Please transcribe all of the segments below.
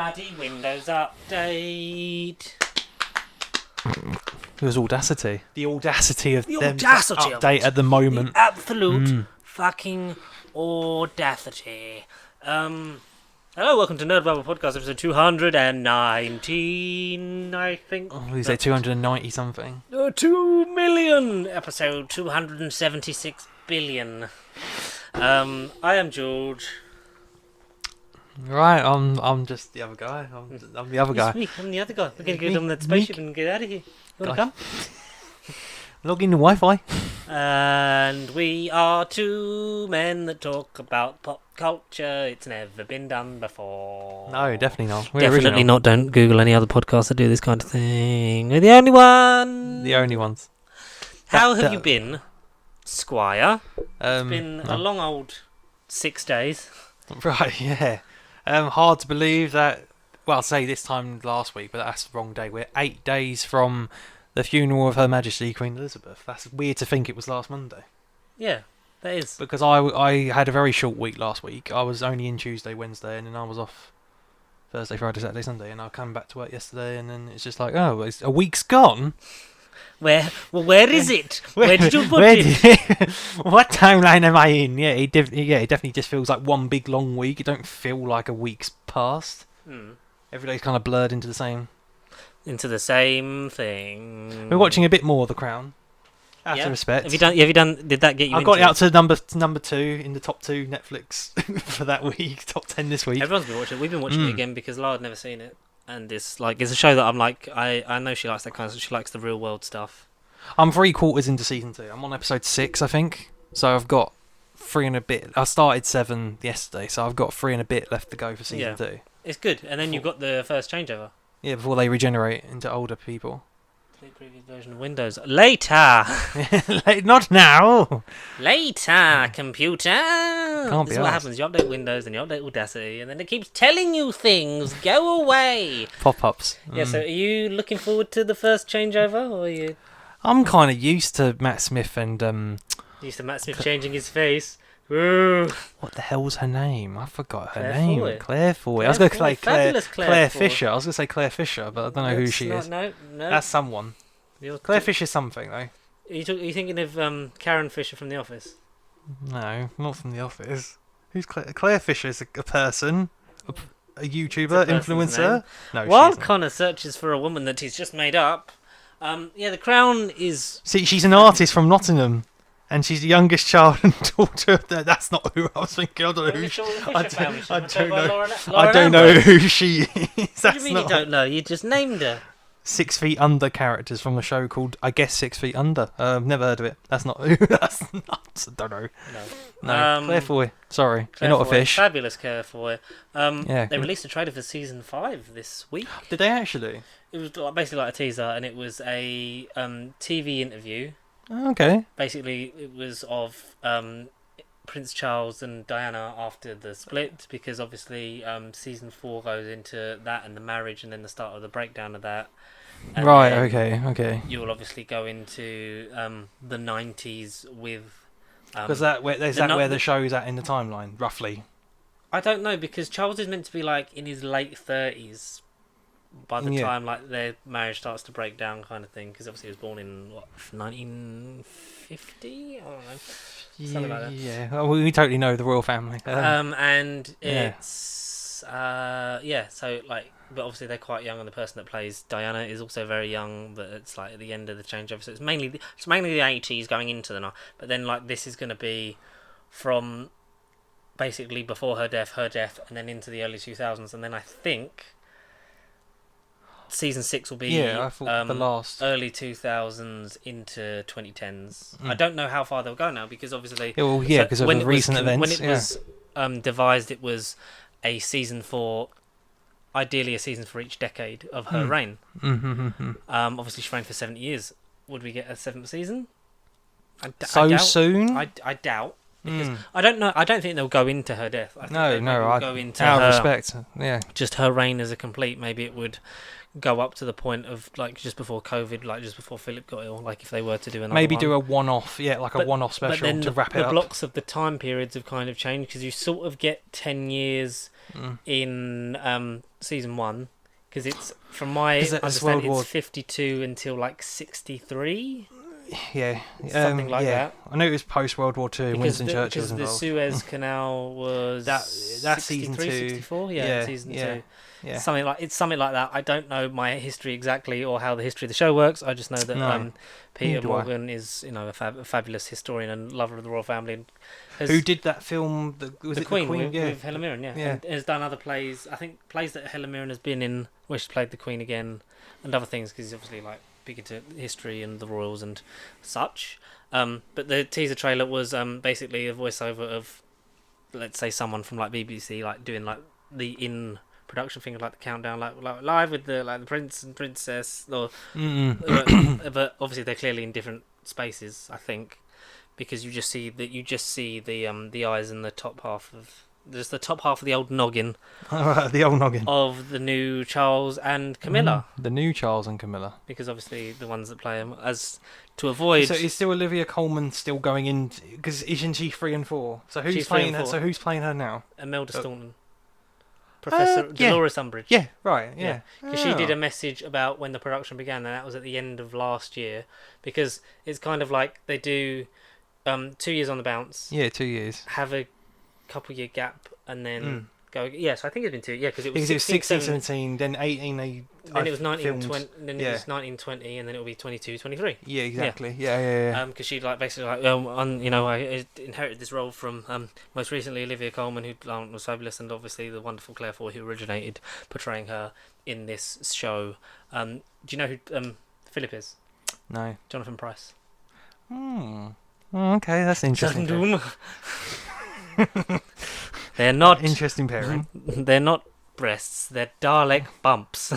bloody Windows update. It was Audacity. The audacity of The them audacity of update it. at the moment. The absolute fucking audacity. Hello, welcome to Nerd Bubble Podcast, episode 219, I think. Oh, you say 290 something? 2 million! Episode 276 billion. I am George. Right, I'm just the other guy. I'm the other guy. It's me, I'm the other guy. We're going to Me- get on that spaceship and get out of here. You want to come? Log in the Wi-Fi. And we are two men that talk about pop culture. It's never been done before. No, definitely not. We're Definitely original. not. Don't Google any other podcasts that do this kind of thing. We're the only one. The only ones. How have you been, Squire? It's been no. a long old 6 days. Right, yeah. Hard to believe that. Well, I'll say this time last week, but that's the wrong day. We're 8 days from the funeral of Her Majesty Queen Elizabeth. That's weird to think it was last Monday. Yeah, that is. Because I had a very short week last week. I was only in Tuesday, Wednesday, and then I was off Thursday, Friday, Saturday, Sunday, and I came back to work yesterday, and then it's just like, oh, it's a week's gone. Where is it? Where did you put Where it? What timeline am I in? Yeah, it definitely just feels like one big long week. It don't feel like a week's passed. Every day's kind of blurred into the same. Into the same thing. We're watching a bit more of The Crown. Out Yeah. of respect. Have you done? Did that get you? I got it into out to number 2 in the top 2 Netflix for that week. Top 10 this week. Everyone's been watching it. We've been watching it again because Lara had never seen it, and it's a show that I'm like, I know she likes that kind of stuff. She likes the real world stuff. I'm 3/4 into season 2. I'm on episode 6, I think. So I've got 3 and a bit. I started 7 yesterday, so I've got 3 and a bit left to go for season 2. It's good, and then you've got the first changeover. Yeah, before they regenerate into older people. Complete previous version of Windows later. Not now. Later, computer. Can't This be is what asked. happens. You update Windows, then you update Audacity, and then it keeps telling you things. Go away. Pop-ups. Yeah. So, are you looking forward to the first changeover, or are you I'm kind of used to Matt Smith and used to Matt Smith changing his face? Ooh. what the hell's her name? I forgot her Claire name. Foy. Claire Foy. I Claire was going to Foy. say Fabulous Claire Claire Foy. Fisher. I was going to say Claire Fisher, but I don't know who It's she not- is. No. That's someone. Claire Fisher's something though. Are you thinking of Karen Fisher from The Office? No, not from The Office. Who's Claire? Claire Fisher's a person, a YouTuber, It's a person's influencer. No, While she isn't. Connor searches for a woman that he's just made up, The Crown is. See, she's an artist from Nottingham, and she's the youngest child and daughter of the... That's not who I was thinking. I don't know who she... I don't know who she is. What do That's you mean you not don't know? You just named her. 6 Feet Under characters from a show called, I guess, 6 Feet Under. Never heard of it. That's not who. That's nuts. I don't know. No, Claire Foy. Sorry, you're not a fish. Fabulous Claire Foy. Yeah. They released a trailer for season 5 this week. Did they actually? It was basically like a teaser, and it was a TV interview. Okay. Basically, it was of Prince Charles and Diana after the split, because obviously season 4 goes into that and the marriage, and then the start of the breakdown of that. And Right. then Okay. You'll obviously go into the 90s with. Because where the show's at in the timeline, roughly. I don't know, because Charles is meant to be like in his late 30s by the time like their marriage starts to break down, kind of thing. Because obviously he was born in 1950. I don't know. Something like that. Yeah. Well, we totally know the royal family. And yeah. it's so like, but obviously they're quite young, and the person that plays Diana is also very young. But it's like at the end of the changeover, so it's mainly the 80s going into the 90s. But then like this is going to be from basically before her death, and then into the early 2000s, and then I think season 6 will be I thought the last. early 2000s into 2010s. I don't know how far they'll go now, because obviously Because of the recent events. when it was devised, it was a season for, ideally a season for each decade of her reign. Obviously she reigned for 70 years. Would we get a 7th season? I doubt, soon? I doubt, because I don't know. I don't think they'll go into her death. I think No, they'll I go into out her, of respect. Yeah. just her reign as a complete. Maybe it would go up to the point of like just before COVID, like just before Philip got ill. Like if they were to do another Maybe one. do a one-off, like a But- one-off special then to wrap it the up. blocks of the time periods have kind of changed because you sort of get 10 years Mm. in season 1 because it's from my 'Cause that's understanding World War- it's 52 until like 63, Yeah, something like yeah. that. I know it was post World War Two. Because Winston the, Churchill because was the involved. Suez Canal was That's season 63, 2. 64? Yeah, season yeah. 2. Yeah. Something like that. I don't know my history exactly or how the history of the show works. I just know that No. Peter Neither do I. Morgan is a fabulous historian and lover of the royal family. And has, Who did that film? Was the it Queen, the Queen? with Helen Mirren, Yeah. and has done other plays. I think plays that Helen Mirren has been in, where she's played the Queen again, and other things because he's obviously like big into history and the royals and such. But the teaser trailer was basically a voiceover of, let's say, someone from like BBC, like doing like the in production thing, like the countdown, like live with the prince and princess, or but obviously they're clearly in different spaces, I think, because you just see the eyes in the top half of just the top half of the old noggin The old noggin. of the new Charles and Camilla, The new Charles and Camilla. because obviously the ones that play them, as to avoid. So is still Olivia Colman still going in? Because isn't she 3 and 4? So who's She's 3 playing and her? 4. So who's playing her now? Imelda Staunton, Professor yeah. Dolores Umbridge. Yeah, right. Yeah. Because she did a message about when the production began, and that was at the end of last year. Because it's kind of like they do 2 years on the bounce, Yeah, 2 years. have a couple year gap, and then Mm. go. Yeah, so I think it's been 2. Yeah, because it was Because it was 16, 16, 17, then 18. then it was 19, filmed. 20, then it Yeah. was 19, 20, and then it will be 22, 23. Yeah, exactly. Yeah. Because she like basically like I inherited this role from most recently Olivia Colman, who was fabulous, and obviously the wonderful Claire Foy, who originated portraying her in this show. Do you know who Philip is? No. Jonathan Pryce. Oh, okay, that's interesting. Dum-dum. They're not. Interesting pairing. They're not breasts. They're Dalek bumps.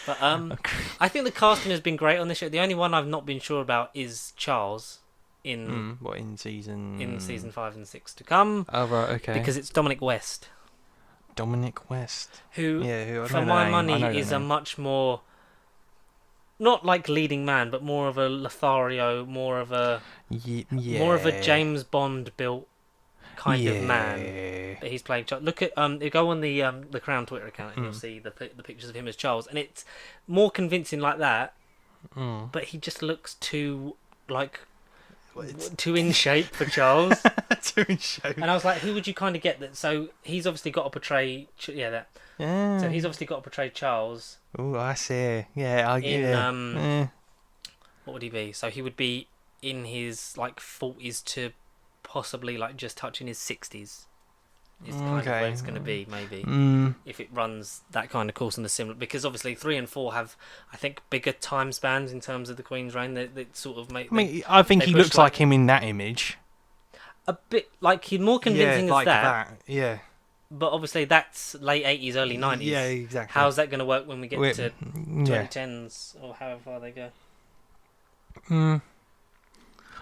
But I think the casting has been great on this show. The only one I've not been sure about is Charles in What in season? season 5 and 6 to come, Oh right, okay. because it's Dominic West, Dominic West. who, Yeah, who I for know the my name, I know money, the is a name. much more, not like leading man, but more of a Lothario, more of a James Bond built kind of man. But he's playing Charles. Look at you go on the Crown Twitter account and you'll see the pictures of him as Charles, and it's more convincing like that. But he just looks too too in shape for Charles. Too in shape. And I was like, who would you kind of get that? So he's obviously got to portray that. Yeah. So he's obviously got to portray Charles Oh, I see. Yeah, in what would he be? So he would be in his like 40s to possibly like just touching his 60s. Is kind of where it's going to be, maybe, if it runs that kind of course in the similar. Because obviously 3 and 4 have, I think, bigger time spans in terms of the Queen's reign. That sort of make. I mean, I think they he push looks like him in that image. a bit like he's more convincing yeah, as like that. Yeah. But obviously that's late 80s, early 90s. Yeah, exactly. How's that going to work when we get to Yeah. 2010s or however far they go?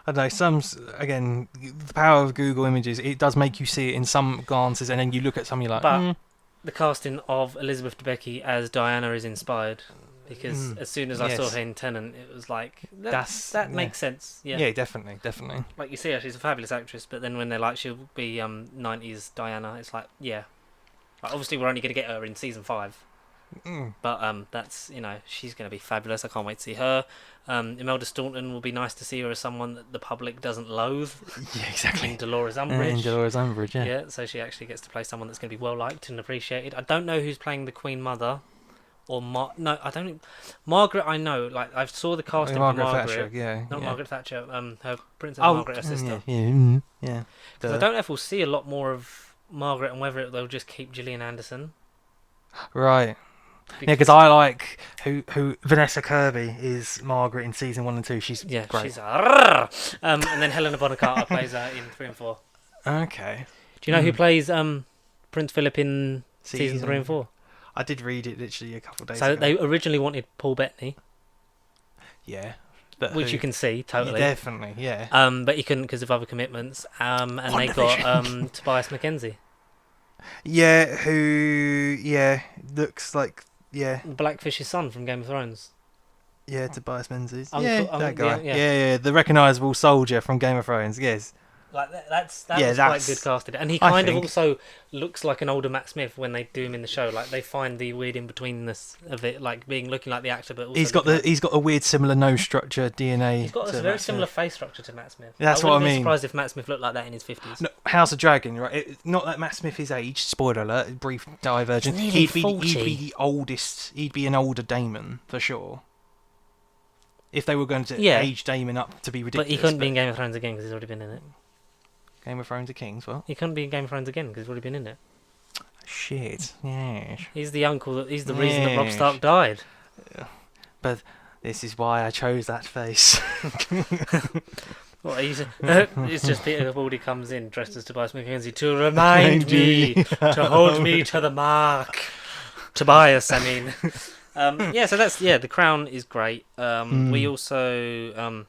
I don't know. Again, the power of Google Images, it does make you see it in some glances, and then you look at some, you're like, But the casting of Elizabeth Debicki as Diana is inspired, because as soon as I saw Yes. her in Tennant, it was like that yeah. makes sense. Yeah. Yeah, definitely. Like you see her, she's a fabulous actress, but then when they're like she'll be 90s Diana, it's like yeah. Like, obviously we're only going to get her in season 5. But that's she's going to be fabulous. I can't wait to see her. Imelda Staunton will be nice to see her as someone that the public doesn't loathe. Yeah, exactly. In Dolores Umbridge. Dolores Umbridge, yeah. Yeah, so she actually gets to play someone that's going to be well liked and appreciated. I don't know who's playing the Queen Mother, or no, I don't. Margaret, I know. Like I saw the casting for Margaret. Thatcher, yeah. Not yeah. Margaret Thatcher. Her Princess Oh, Margaret, her sister. Yeah. 'Cause I don't know if we'll see a lot more of Margaret and whether they'll just keep Gillian Anderson. Right. Yeah, because I like who Vanessa Kirby is Margaret in season 1 and 2. She's great. She's and then Helena Bonham Carter plays her in 3 and 4. Okay. Do you know who plays Prince Philip in season 3 and 4? I did read it literally a couple of days So ago. they originally wanted Paul Bettany, Yeah. But which you can see totally. Yeah, definitely, yeah. But he couldn't because of other commitments. And they got Tobias Mackenzie. Yeah, who looks like Yeah, Blackfish's son from Game of Thrones. yeah, Tobias Menzies. Uncle- That guy. yeah. Yeah, the recognisable soldier from Game of Thrones. Yes. Like that Yeah, was quite good casted, and he I kind of think. also looks like an older Matt Smith when they do him in the show. Like they find the weird in betweenness of it, like being looking like the actor, but also He's got a weird similar nose structure, DNA. he's got a to very Matt similar Smith. face structure to Matt Smith. That's I what I wouldn't be mean. surprised if Matt Smith looked like that in his 50s. No, House of Dragon, right? Not that Matt Smith is aged. Spoiler alert. Brief diversion. He's nearly He'd be 40. the oldest. He'd be an older Damon for sure. If they were going to Yeah. age Damon up to be ridiculous. But he couldn't be in Game of Thrones again because he's already been in it. Game of Thrones of Kings. Well, He couldn't be in Game of Thrones again because he's already been in it. shit. Yes. He's the uncle. He's the reason that Robb Yes. Stark died. But this is why I chose that face. What it's just Peter Capaldi comes in dressed as Tobias Mackenzie to remind me to hold me to the mark. Tobias, I mean. So that's The Crown is great. We also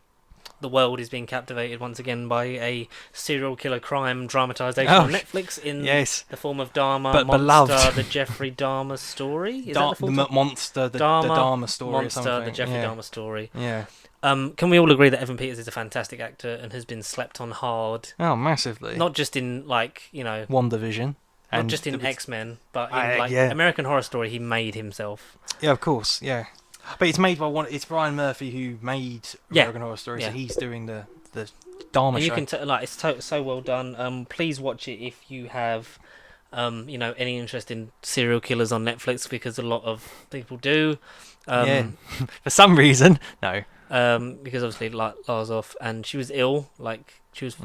the world is being captivated once again by a serial killer crime dramatization on Netflix in Yes. the form of Dharma But Monster, beloved. the Jeffrey Dahmer story. Is that The the full title? monster, the Dharma Dharma story or Monster, something. the Jeffrey yeah. Dahmer story. Yeah. Can we all agree that Evan Peters is a fantastic actor and has been slept on hard? Oh, massively. Not just in WandaVision. not just in X-Men, but in yeah. American Horror Story. He made himself. Yeah, of course. Yeah. But it's made by It's Ryan Murphy who made American Horror Story, so he's doing the Dharma And you show. can it's so well done. Please watch it if you have any interest in serial killers on Netflix, because a lot of people do. Yeah. For some reason, no. Because obviously Lars off, and she was ill. Like she was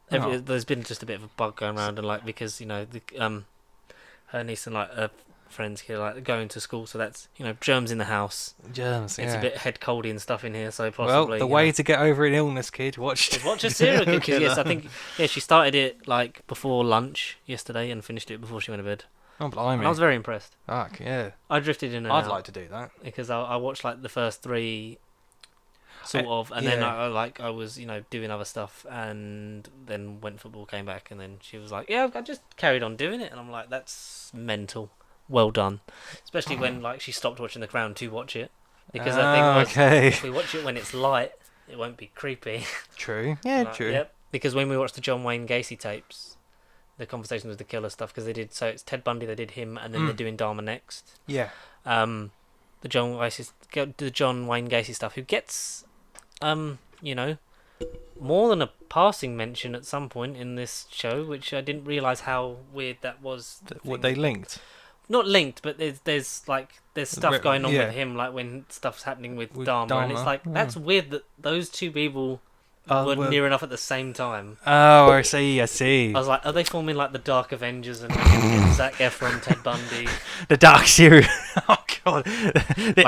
there's been just a bit of a bug going around, and because her niece and her friends here going to school, so that's germs in the house. Germs. It's yeah. a bit head coldy and stuff in here, so possibly. Well, the way to get over an illness, kid, watch a serial killer. 'Cause, yes, I think she started it before lunch yesterday and finished it before she went to bed. Oh, blimey. And I was very impressed. Fuck, yeah. I drifted in and I'd out like to do that. because I watched the first three, sort of, and then I was doing other stuff, and then when football came back, and then she was like, "Yeah, I just carried on doing it," and I'm like, "That's mental. Well done." Especially when she stopped watching The Crown to watch it, because I think if we watch it when it's light, it won't be creepy. True. Yeah, true. Yep. Because when we watched the John Wayne Gacy tapes, the conversations with the killer stuff, because they did, so it's Ted Bundy, they did him, and then they're doing Dharma next. Yeah. The John Wayne Gacy stuff, who gets more than a passing mention at some point in this show, which I didn't realise how weird that was. What they linked. Not linked, but there's stuff going on yeah. with him, when stuff's happening with With Dharma, and it's Dharma, that's weird that those two people were near enough at the same time. Oh, I see. I was like, are they forming the Dark Avengers and Zac Efron, Ted Bundy? The Dark Serial. Oh god. The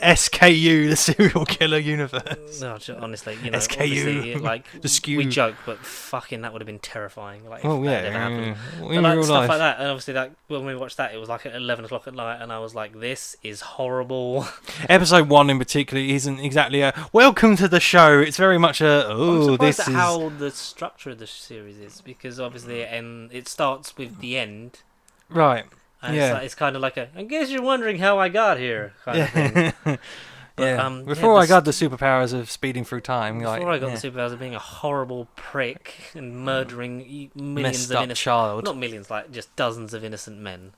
SKU, the serial killer universe. No, honestly, SKU. obviously, The skew. we joke, but fucking that would have been terrifying. If Oh that yeah. ever happened. In But real stuff life. like that, and obviously when we watched that, it was at 11 o'clock at night, and I was like, this is horrible. Episode 1 in particular isn't exactly a welcome to the show. It's very much a I'm surprised this at is how the structure of the series is, because obviously it starts with the end. right. And Yeah. it's kind of like I guess you're wondering how I got here kind of thing. Yeah. But, Before I got the superpowers of speeding through time, Before I got the superpowers of being a horrible prick and murdering millions messed of up innocent, child. not millions, just dozens of innocent men.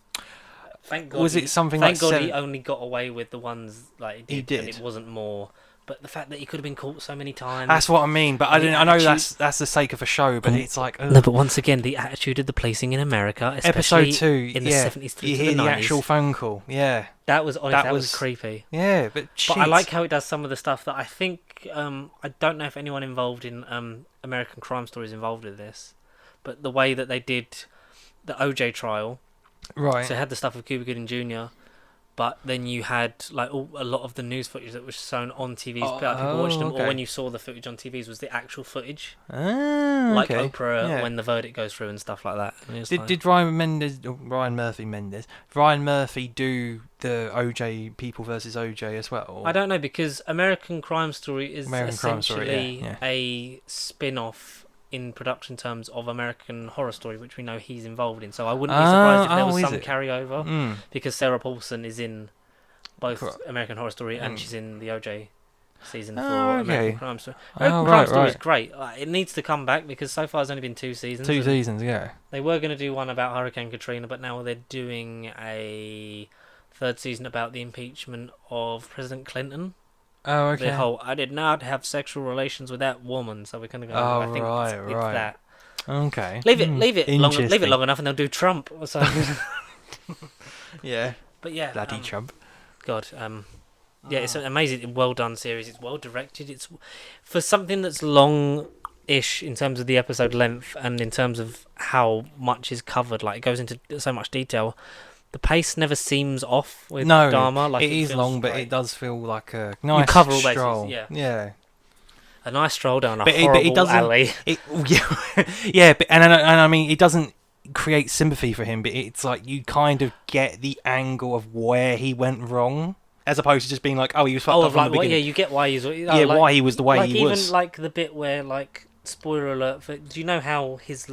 Thank God. Was it something Thank like God he seven- only got away with the ones He did. and it wasn't more. But the fact that he could have been caught so many times. That's what I mean, but I the didn't. I know attitude- that's the sake of a show, but it's like No, but once again, the attitude of the policing in America, especially episode 2 in the 70s through you to hear the the 90s, actual phone call. Yeah, that was honestly, that that was was- creepy. yeah, but But I like how it does some of the stuff that I think I don't know if anyone involved in American Crime Stories involved with this, but the way that they did the OJ trial, right. so it had the stuff of Cuba Gooding Jr., but then you had a lot of the news footage that was shown on TVs, people watched them, or when you saw the footage on TVs was the actual footage, like Okay. Oprah Yeah. when the verdict goes through and stuff like that. And it was Did Ryan Murphy do the OJ People versus OJ as well? I don't know, because American Crime Story is American Crime Story, essentially yeah. a spin-off in production terms of American Horror Story, which we know he's involved in. So I wouldn't be surprised if there was is some it? carryover, Mm. because Sarah Paulson is in both Cool. American Horror Story and she's in the OJ season for Oh, okay. American Crime Story. Oh, American Crime right, Story is right. great. It needs to come back because so far it's only been 2 seasons. 2 and seasons, yeah. They were going to do one about Hurricane Katrina, but now they're doing a 3rd season about the impeachment of President Clinton. Oh, okay. The whole I did not have sexual relations with that woman, so we're kind of going. Oh, I think it's right. that. Okay. Leave it Interesting. long enough, and they'll do Trump. Or so. Yeah. But yeah, Bloody Trump. God, yeah, it's an amazing, well done series. It's well directed. It's for something that's long-ish in terms of the episode length and in terms of how much is covered. Like it goes into so much detail. The pace never seems off with Dharma. Like it is feels long, but great. it does feel like a nice cover all bases, stroll. yeah. A nice stroll down a But horrible it doesn't. alley. Yeah, but and I mean, it doesn't create sympathy for him, but it's like you kind of get the angle of where he went wrong, as opposed to just being like, oh, he was fucked up from the beginning. Yeah, you get why he's. Why he was the way like he even was. like the bit where spoiler alert. Do you know how his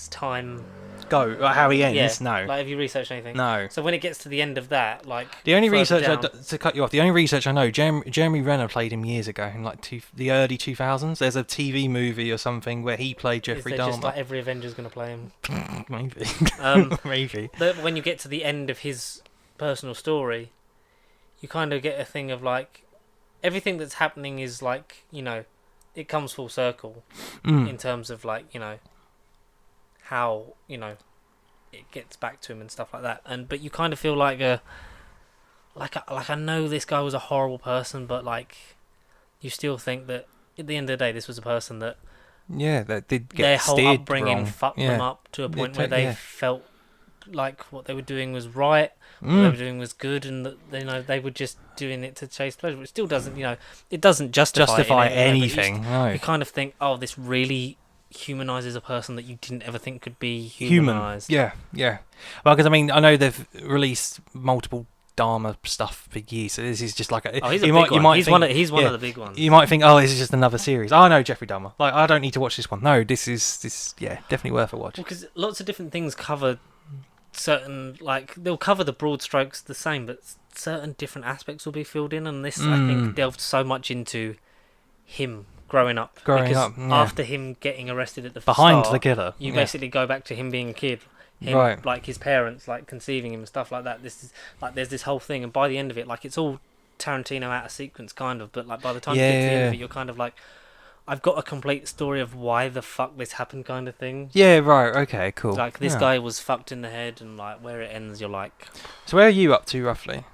time? How he ends? Yeah, No. Like, have you researched anything? No. So when it gets to the end of that, The only further research down, to cut you off, the only research I know, Jeremy Renner played him years ago in the early 2000s. There's a TV movie or something where he played Jeffrey is there Dahmer. just like every Avenger's gonna play him? Maybe. Maybe. When you get to the end of his personal story, you kind of get a thing of everything that's happening is it comes full circle in terms of how it gets back to him and stuff like that. But you kind of feel like I know this guy was a horrible person, but you still think that at the end of the day this was a person that that did get their whole steered upbringing wrong. fucked them up to a point where they yeah. felt like what they were doing was right, what they were doing was good, and that they were just doing it to chase pleasure. It still doesn't, it doesn't justify it in any way, but anything. No. you kind of think, oh, this really humanizes a person that you didn't ever think could be Human. humanized. Yeah. Well, because I mean, I know they've released multiple Dharma stuff for years, so this is just like a. Oh, he's a big one. He's one of the big ones. You might think, oh, this is just another series. Oh no, Jeffrey Dahmer. I don't need to watch this one. No, this is definitely worth a watch. Because lots of different things cover certain, they'll cover the broad strokes the same, but certain different aspects will be filled in, and this I think delved so much into him growing up. After him getting arrested at the behind start, the killer, you basically go back to him being a kid, his parents conceiving him and stuff like that. This is there's this whole thing, and by the end of it, it's all Tarantino out of sequence kind of, but by the time you get to the end of it, you're kind of I've got a complete story of why the fuck this happened kind of thing. Yeah, right, okay, cool. This guy was fucked in the head, and where it ends, you're like. So where are you up to roughly?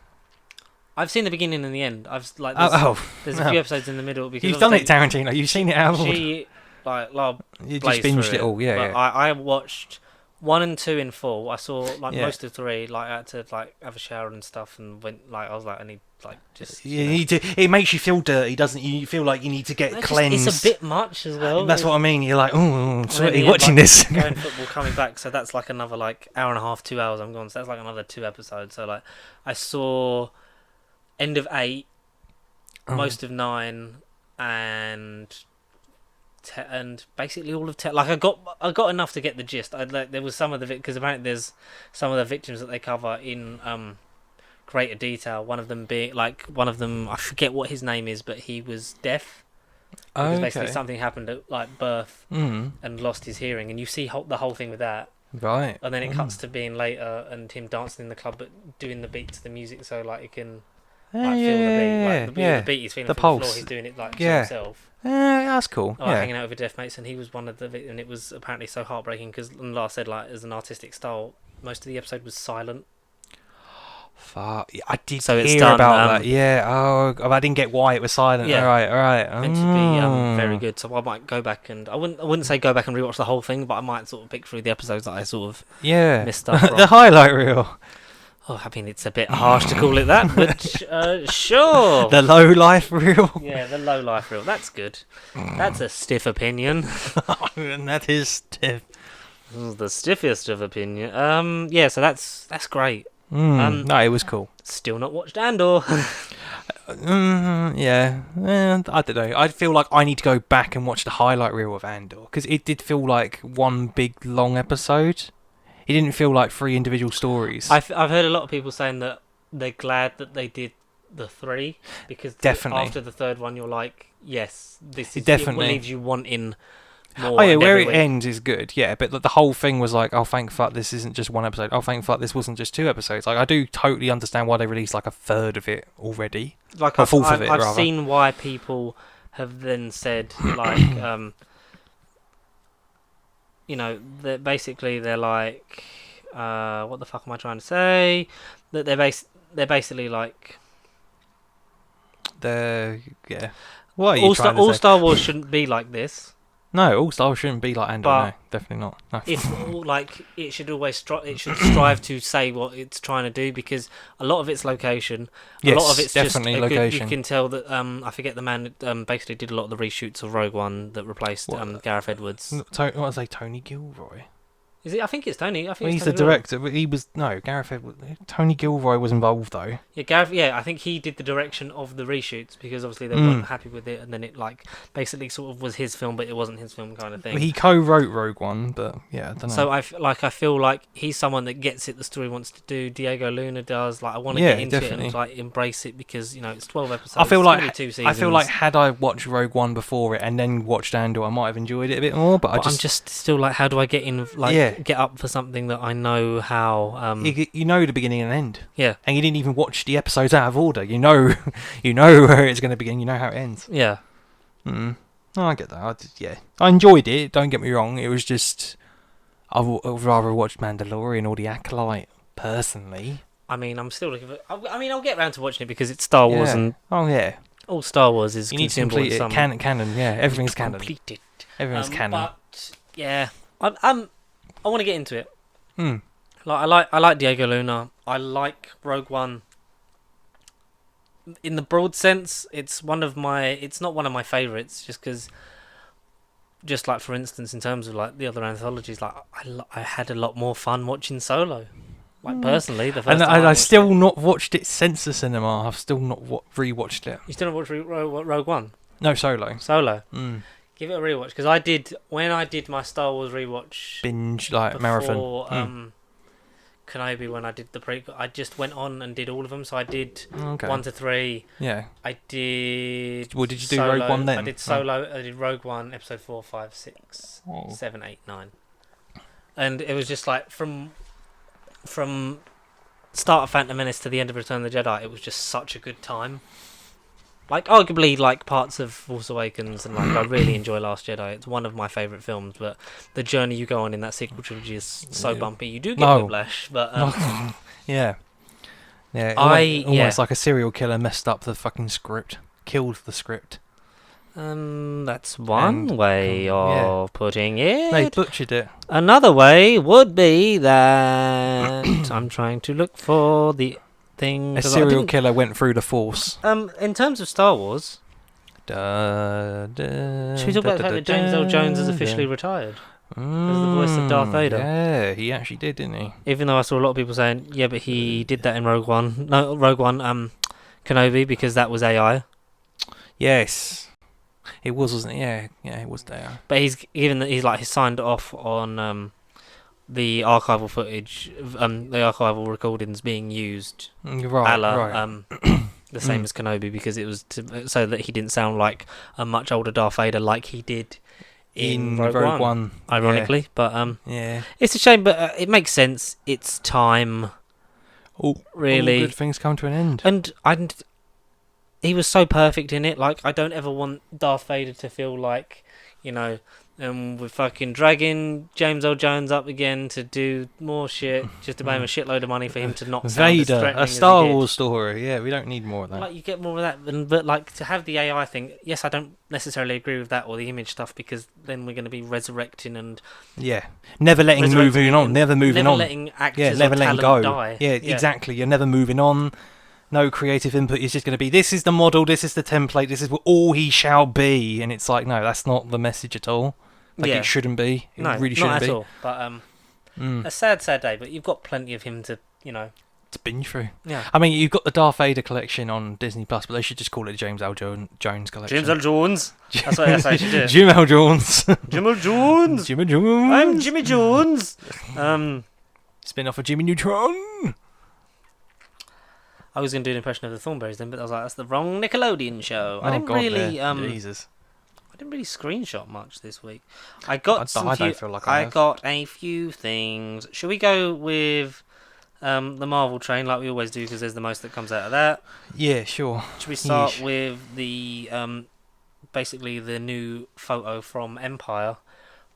I've seen the beginning and the end. There's a few episodes in the middle because you've done it, Tarantino. You've seen it out. You just binged it all, yeah. I watched 1 and 2 in full. I saw most of 3. I had to have a shower and stuff, and went I was I need just. You need to. It makes you feel dirty, doesn't it? You feel like you need to get cleansed. It's a bit much as well. That's what I mean. You're like, oh, sweaty watching this. Going football, coming back, so that's another hour and a half, 2 hours. I'm gone. So that's another 2 episodes. So I saw end of 8, most of 9, and basically all of 10. I got enough to get the gist. There was some of the because apparently there's some of the victims that they cover in greater detail. One of them being I forget what his name is, but he was deaf. Because basically something happened at birth and lost his hearing, and you see the whole thing with that. Right. And then it cuts to being later and him dancing in the club, but doing the beat to the music, so he can. Feel the beat. The beat he's feeling the from pulse. The floor. He's doing it to himself. That's cool. Hanging out with deaf mates, and he was one of the and it was apparently so heartbreaking because, like I said, as an artistic style, most of the episode was silent. Fuck. I did so hear done, about that. Yeah. Oh, I didn't get why it was silent. Yeah. All right. Meant to be very good. So I might go back and I wouldn't say go back and rewatch the whole thing, but I might sort of pick through the episodes that I sort of missed stuff from. The highlight reel. Oh, I mean, it's a bit harsh to call it that, but sure. The low life reel. Yeah, the low life reel. That's good. That's a stiff opinion. And that is stiff. The stiffest of opinion. Yeah, so that's great. No, it was cool. Still not watched Andor. Yeah. I don't know. I feel like I need to go back and watch the highlight reel of Andor because it did feel like one big long episode. It didn't feel like 3 individual stories. I've heard a lot of people saying that they're glad that they did the 3 because Definitely. after the third one, you're like, yes, this is Definitely. It leaves you wanting more. Oh yeah, and where every it week. ends is good, yeah. But the whole thing was like, oh thank fuck this isn't just one episode. Oh thank fuck this wasn't just 2 episodes. Like I do totally understand why they released like a third of it already. Like Or fourth of it, I've rather. seen why people have then said like, you know, that basically they're like, what the fuck am I trying to say? That they're basically like, Yeah. What are you all trying to say? Star Wars shouldn't be like this. No, All Star shouldn't be like Andor. But No, definitely not. No. It's all like it should always it should strive to say what it's trying to do because a lot of it's location, a lot of it's definitely just location. You can tell that I forget the man that basically did a lot of the reshoots of Rogue One that replaced Gareth Edwards. What was I? Tony Gilroy. Is it? I think it's Tony. I think Well, it's he's the Tony Gilroy. director, but he was Gareth Edwards. Tony Gilroy was involved though. Yeah, Gareth. Yeah, I think he did the direction of the reshoots because obviously they weren't happy with it, and then it like basically sort of was his film, but it wasn't his film kind of thing. He co-wrote Rogue One, but yeah, I don't know. So I feel like he's someone that gets it. The story wants to do. Diego Luna does. Like I want to Yeah, get into it definitely. and like embrace it because it's 12 episodes. I feel it's like gonna be 2 seasons. I feel like had I watched Rogue One before it and then watched Andor, I might have enjoyed it a bit more. But I'm just still like, how do I get in? Like, get up for something that I know how. You know the beginning and end. Yeah. And you didn't even watch the episodes out of order. You know, you know where it's going to begin. You know how it ends. Yeah. No, I get that. I enjoyed it. Don't get me wrong. It was just I would rather watch Mandalorian or The Acolyte personally. I mean, I'm still looking for. I'll get around to watching it because it's Star Wars and all Star Wars is you need to consumable complete in it. some. Canon. Yeah, everything's canon. Complete it. Everything's canon. But yeah, I want to get into it. Hmm. Like I like Diego Luna. I like Rogue One. In the broad sense, it's not one of my favorites, just because. Just like for instance, in terms of like the other anthologies, like I had a lot more fun watching Solo. Like personally, the first And time I still not watched it since the cinema. I've still not rewatched it. You still not watched Rogue One? No, Solo. Solo. Give it a rewatch because I did when I did my Star Wars rewatch Binge before, marathon. Kenobi when I did the prequel. I just went on and did all of them. So I did Okay. 1 to 3. Yeah. I did. Well, did you do Solo. Rogue One then? I did Solo. I did Rogue One, Episode 4, 5, 6, Oh. 7, 8, 9, and it was just like from start of Phantom Menace to the end of Return of the Jedi. It was just such a good time. Like arguably, like parts of Force Awakens, and like I really enjoy Last Jedi. It's one of my favourite films, but the journey you go on in that sequel trilogy is so bumpy. You do get whiplash, but yeah. Almost like a serial killer messed up the fucking script, killed the script. that's one way of putting it. They butchered it. Another way would be that I'm trying to look for the thing. A serial killer went through the Force. In terms of Star Wars, should we talk about the fact that James Earl Jones is officially retired as the voice of Darth Vader? Yeah, he actually did, didn't he? Even though I saw a lot of people saying, yeah, but he did that in Rogue One. No, Rogue One, Kenobi, because that was AI. Yes. It wasn't it? Yeah, it was there. But he's signed off on the archival footage, the archival recordings being used, Right. the same as Kenobi, because it was so that he didn't sound like a much older Darth Vader like he did in Rogue One. Ironically, but it's a shame, but it makes sense. It's time. Really, all good things come to an end. And he was so perfect in it. Like, I don't ever want Darth Vader to feel like, we're fucking dragging James Earl Jones up again to do more shit, just to pay him a shitload of money for him to not sound as Vader, threatening a as Star he did. Wars story. Yeah, we don't need more of that. Like, you get more of that, but like to have the AI thing, yes, I don't necessarily agree with that or the image stuff, because then we're going to be resurrecting and never letting moving on, never on. letting actors never or letting talent go. die. Yeah, exactly. You're never moving on. No creative input. It's just going to be, this is the model, this is the template, this is what all he shall be. And it's like, no, that's not the message at all. It shouldn't be. It really shouldn't be. Not at all. But a sad day. But you've got plenty of him to, to binge through. Yeah. I mean, you've got the Darth Vader collection on Disney Plus, but they should just call it the James Earl Jones collection. James Earl Jones. That's what I should do. Jim Earl Jones. Jimmy Jones. Jimmy Jones. I'm Jimmy Jones. Spin off of Jimmy Neutron. I was going to do an impression of the Thornberrys then, but I was like, that's the wrong Nickelodeon show. Oh God, Jesus. I didn't really screenshot much this week. I got I don't feel like I have. got a few things. Should we go with the Marvel train like we always do because there's the most that comes out of that? Yeah, sure. Should we start Yeesh. with the basically the new photo from Empire,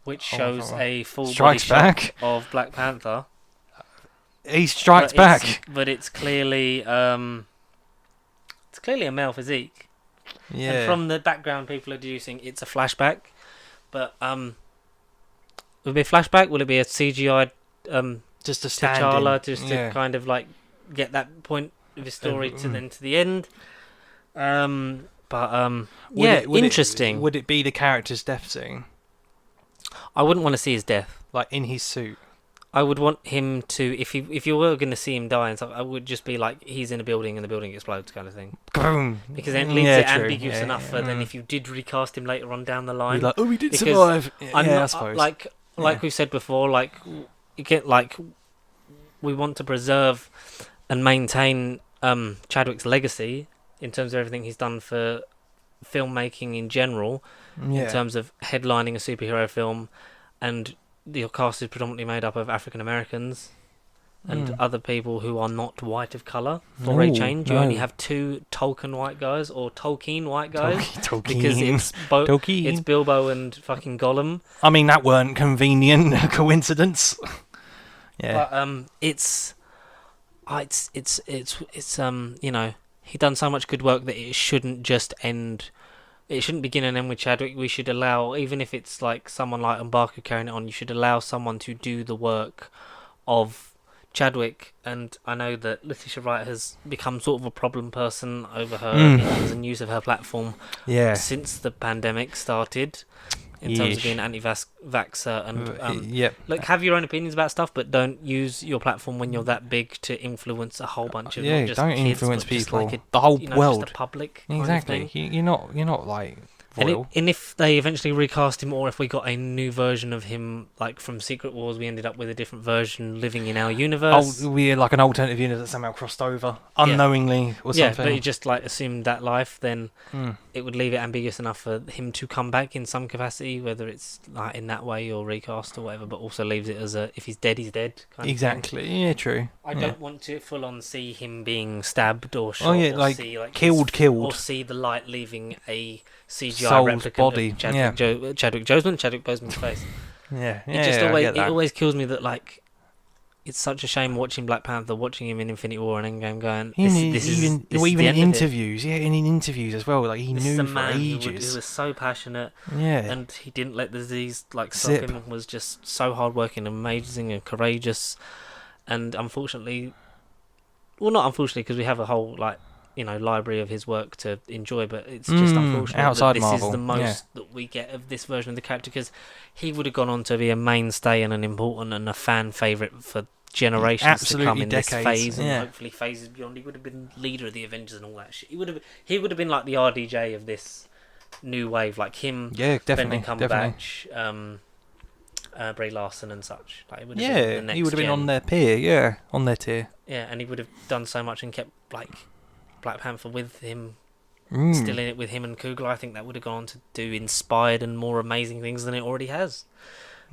which shows a full body Strikes shot back. of Black Panther? He strikes But back. but it's clearly a male physique. Yeah. And from the background, people are deducing it's a flashback. But will it be a flashback? Will it be a CGI just a stand T'Challa just to kind of like get that point of his story to the end? Interesting. Would it be the character's death scene, I wouldn't want to see his death. like in his suit? I would want him to, if you were going to see him die and stuff, I would just be like he's in a building and the building explodes kind of thing. Boom. Because then it leaves it true. ambiguous enough for then if you did recast him later on down the line. Like, oh, he did because survive. I'm I not, suppose. like we've said before, like you get like we want to preserve and maintain Chadwick's legacy in terms of everything he's done for filmmaking in general, in terms of headlining a superhero film, and your cast is predominantly made up of African Americans and other people who are not white of colour. For a change, you only have 2 Tolkien white guys or Tolkien white guys because it's it's Bilbo and fucking Gollum. I mean, that weren't convenient coincidence. Yeah. But it's you know, he done so much good work that it shouldn't just end. It shouldn't begin and end with Chadwick. We should allow, even if it's like someone like M'Baku carrying it on, you should allow someone to do the work of Chadwick. And I know that Letitia Wright has become sort of a problem person over her opinions and use of her platform since the pandemic started. In terms of being anti-vaxxer and look, have your own opinions about stuff, but don't use your platform when you're that big to influence a whole bunch of not just don't kids, influence but just people, like the whole world, just a public exactly. Kind of thing. You're not like royal. And if they eventually recast him, or if we got a new version of him, like from Secret Wars, we ended up with a different version living in our universe. Oh, we're like an alternative universe that somehow crossed over unknowingly or something. Yeah, but he just like assumed that life, then it would leave it ambiguous enough for him to come back in some capacity, whether it's like in that way or recast or whatever, but also leaves it as a if he's dead, he's dead. Kind Exactly. Of thing. Yeah, true. I don't want to full on see him being stabbed or shot. Oh yeah, or like, see, like killed. Or see the light leaving a CGI Soul's replicant body. of Chadwick Boseman's face. It always kills me that like it's such a shame watching Black Panther, watching him in Infinity War and Endgame, going this is even in interviews, and in interviews as well. Like he knew for ages. He was so passionate, and he didn't let the disease like stop him. Was just so hardworking, amazing, and courageous. And unfortunately, well, not unfortunately, because we have a whole library of his work to enjoy, but it's just unfortunate outside that this Marvel. is the most that we get of this version of the character, because he would have gone on to be a mainstay and an important and a fan favourite for generations to come in decades. this phase, and hopefully phases beyond. He would have been leader of the Avengers and all that shit. He would have been like the RDJ of this new wave, like him, definitely, Benedict Cumberbatch, Brie Larson and such. Like, it would have been the next he would have been gen. on their peer, on their tier. Yeah, and he would have done so much and kept like Black Panther with him, still in it with him and Coogler. I think that would have gone on to do inspired and more amazing things than it already has.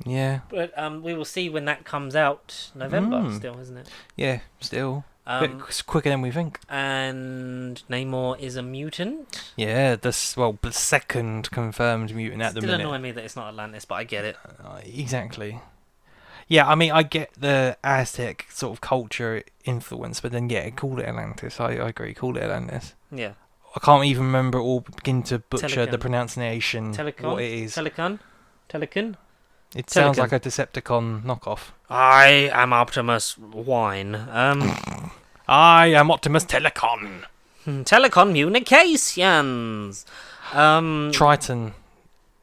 Yeah. But we will see when that comes out. November still, isn't it? Yeah, still. It's quicker than we think. And Namor is a mutant. Yeah, the second confirmed mutant at the minute. Still annoying me that it's not Atlantis, but I get it. Exactly. Yeah, I mean, I get the Aztec sort of culture influence, but then call it Atlantis. I agree, call it Atlantis. Yeah. I can't even remember or begin to butcher Telecon. the pronunciation. Telecon? What it is. Telecon? It sounds like a Decepticon knockoff. I am Optimus Wine. I am Optimus Telecon. Telecommunications.